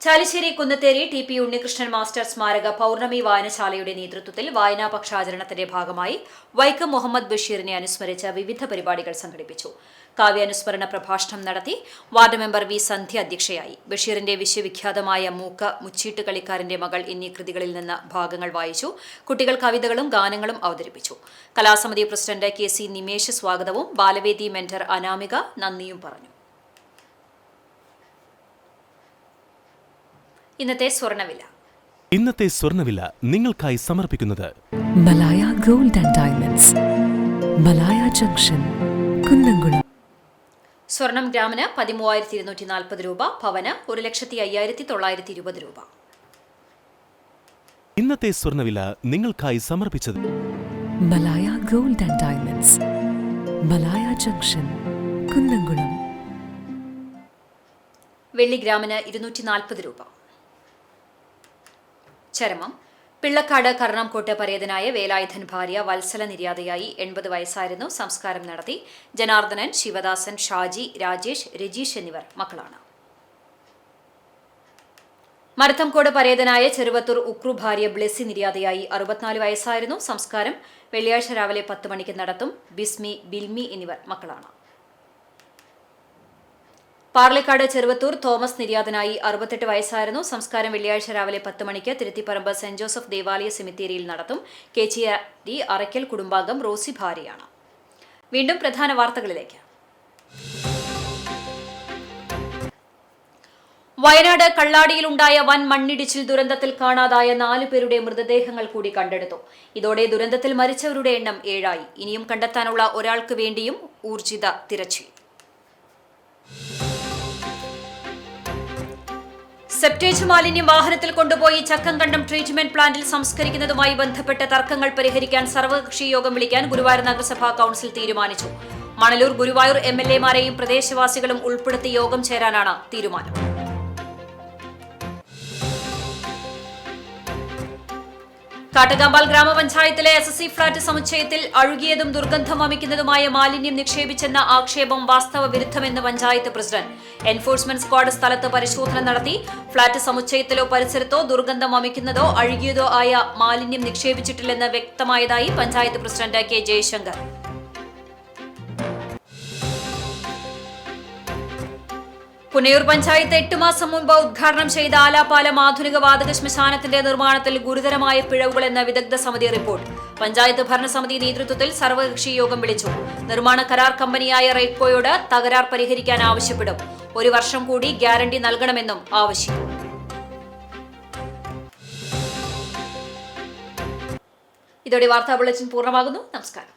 ചാലിശ്ശേരി കുന്നത്തേരി TP ഉണ്ണികൃഷ്ണൻ മാസ്റ്റർ സ്മാരക പൌർണമി വായനശാലയുടെ നേതൃത്വത്തിൽ വായനാ പക്ഷാചരണത്തിന്റെ ഭാഗമായി വൈക്കം മുഹമ്മദ് ബഷീറിനെ അനുസ്മരിച്ച് വിവിധ പരിപാടികൾ സംഘടിപ്പിച്ചു. കാവ്യാനുസ്മരണ പ്രഭാഷണം നടത്തി. Ward member V. സന്ധ്യ അധ്യക്ഷയായി. ബഷീറിന്റെ വിശ്വവിഖ്യാതമായ മൂക്ക്, മുച്ചീട്ട് കളിക്കാരന്റെ മകൾ എന്നീ കൃതികളിൽ നിന്ന് ഭാഗങ്ങൾ വായിച്ചു. കുട്ടികൾ കവിതകളും ഗാനങ്ങളും അവതരിപ്പിച്ചു. കലാസമിതി പ്രസിഡന്റ് KC നിമേഷ് സ്വാഗതവും ബാലവേദി മെന്റർ അനാമിക നന്ദിയും പറഞ്ഞു. ഇന്നത്തെ സ്വർണ്ണവില നിങ്ങൾക്കായി സമർപ്പിക്കുന്നത് Malaya gold and diamonds, Malaya junction, Kunnamkulam. സ്വർണം ഗ്രാമിന് 13,240 രൂപ, പവന് 1,05,920 രൂപ. ഇന്നത്തെ സ്വർണ്ണവില നിങ്ങൾക്കായി സമർപ്പിച്ചത് Malaya gold and diamonds, Malaya junction, Kunnamkulam. വെള്ളി ഗ്രാമിന് 240 രൂപ. ചരമം പിള്ളക്കാട് കർണംകോട്ട് പരേതനായ വേലായുധൻ ഭാര്യ വത്സല നിര്യാതയായി. 80 വയസ്സായിരുന്നു. സംസ്കാരം നടത്തി. ജനാർദ്ദനൻ, ശിവദാസൻ, ഷാജി, രാജേഷ്, രജീഷ് എന്നിവർ മക്കളാണ്. മരത്തംകോട് പരേതനായ ചെറുവത്തൂർ ഉക്രു ഭാര്യ ബ്ലെസ്സി നിര്യാതയായി. 64 വയസ്സായിരുന്നു. സംസ്കാരം വെള്ളിയാഴ്ച രാവിലെ 10 മണിക്ക് നടത്തും. ബിസ്മി, ബിൽമി എന്നിവർ മക്കളാണ്. പാർലിക്കാട് ചെറുവത്തൂർ തോമസ് നിര്യാതനായി. 68 വയസ്സായിരുന്നു. സംസ്കാരം വെള്ളിയാഴ്ച രാവിലെ 10 മണിക്ക് തിരുത്തിപ്പറമ്പ് സെന്റ് ജോസഫ് ദേവാലയ സെമിത്തേരിയിൽ നടത്തും. കേച്ചിയാരി അറയ്ക്കൽ കുടുംബാംഗം റോസി ഭാര്യയാണ്. വീണ്ടും പ്രധാന വാർത്തകളിലേക്ക്. വയനാട് കള്ളാടിയിലുണ്ടായ വൻ മണ്ണിടിച്ചിൽ ദുരന്തത്തിൽ കാണാതായ 4 പേരുടെ മൃതദേഹങ്ങൾ കൂടി കണ്ടെടുത്തു. ഇതോടെ ദുരന്തത്തിൽ മരിച്ചവരുടെ എണ്ണം 7 ആയി. ഇനിയും കണ്ടെത്താനുള്ള ഒരാൾക്ക് വേണ്ടിയും ഊർജിത തിരച്ചിൽ. സെപ്റ്റേജ് മാലിന്യം വാഹനത്തിൽ കൊണ്ടുപോയി ചക്കംകണ്ടം ട്രീറ്റ്മെന്റ് പ്ലാന്റിൽ സംസ്കരിക്കുന്നതുമായി ബന്ധപ്പെട്ട തർക്കങ്ങൾ പരിഹരിക്കാൻ സർവകക്ഷി യോഗം വിളിക്കാൻ ഗുരുവായൂർ നഗരസഭാ കൌൺസിൽ തീരുമാനിച്ചു. മണലൂർ, ഗുരുവായൂർ എംഎൽഎമാരെയും പ്രദേശവാസികളും ഉൾപ്പെടുത്തി യോഗം ചേരാനാണ് തീരുമാനം. കാട്ടകാമ്പാൽ ഗ്രാമപഞ്ചായത്തിലെ എസ്എസ്സി ഫ്ളാറ്റ് സമുച്ചയത്തിൽ അഴുകിയതും ദുർഗന്ധം വമിക്കുന്നതുമായ മാലിന്യം നിക്ഷേപിച്ചെന്ന ആക്ഷേപം വാസ്തവ വിരുദ്ധമെന്ന് പഞ്ചായത്ത് പ്രസിഡന്റ്. എൻഫോഴ്സ്മെന്റ് സ്ക്വാഡ് സ്ഥലത്ത് പരിശോധന നടത്തി. ഫ്ളാറ്റ് സമുച്ചയത്തിലോ പരിസരത്തോ ദുർഗന്ധം വമിക്കുന്നതോ അഴുകിയതോ ആയ മാലിന്യം നിക്ഷേപിച്ചിട്ടില്ലെന്ന് വ്യക്തമായതായി പഞ്ചായത്ത് പ്രസിഡന്റ് കെ ജയശങ്കർ. പുന്നയൂർ പഞ്ചായത്ത് 8 മാസം മുൻപ് ഉദ്ഘാടനം ചെയ്ത ആലാപാലം ആധുനിക വാതക ശ്മശാനത്തിന്റെ നിർമ്മാണത്തിൽ ഗുരുതരമായ പിഴവുകളെന്ന വിദഗ്ധ സമിതി റിപ്പോർട്ട്. പഞ്ചായത്ത് ഭരണസമിതി നേതൃത്വത്തിൽ സർവകക്ഷി യോഗം വിളിച്ചു. നിർമ്മാണ കരാർ കമ്പനിയായ റെയ്ഡ്കോയോട് തകരാർ പരിഹരിക്കാൻ ആവശ്യപ്പെടും. 1 വർഷം കൂടി ഗ്യാരണ്ടി നൽകണമെന്നും ആവശ്യം. ഇതോടെ വാർത്താ ബുള്ളറ്റിൻ പൂർണ്ണമാകുന്നു. നമസ്കാരം.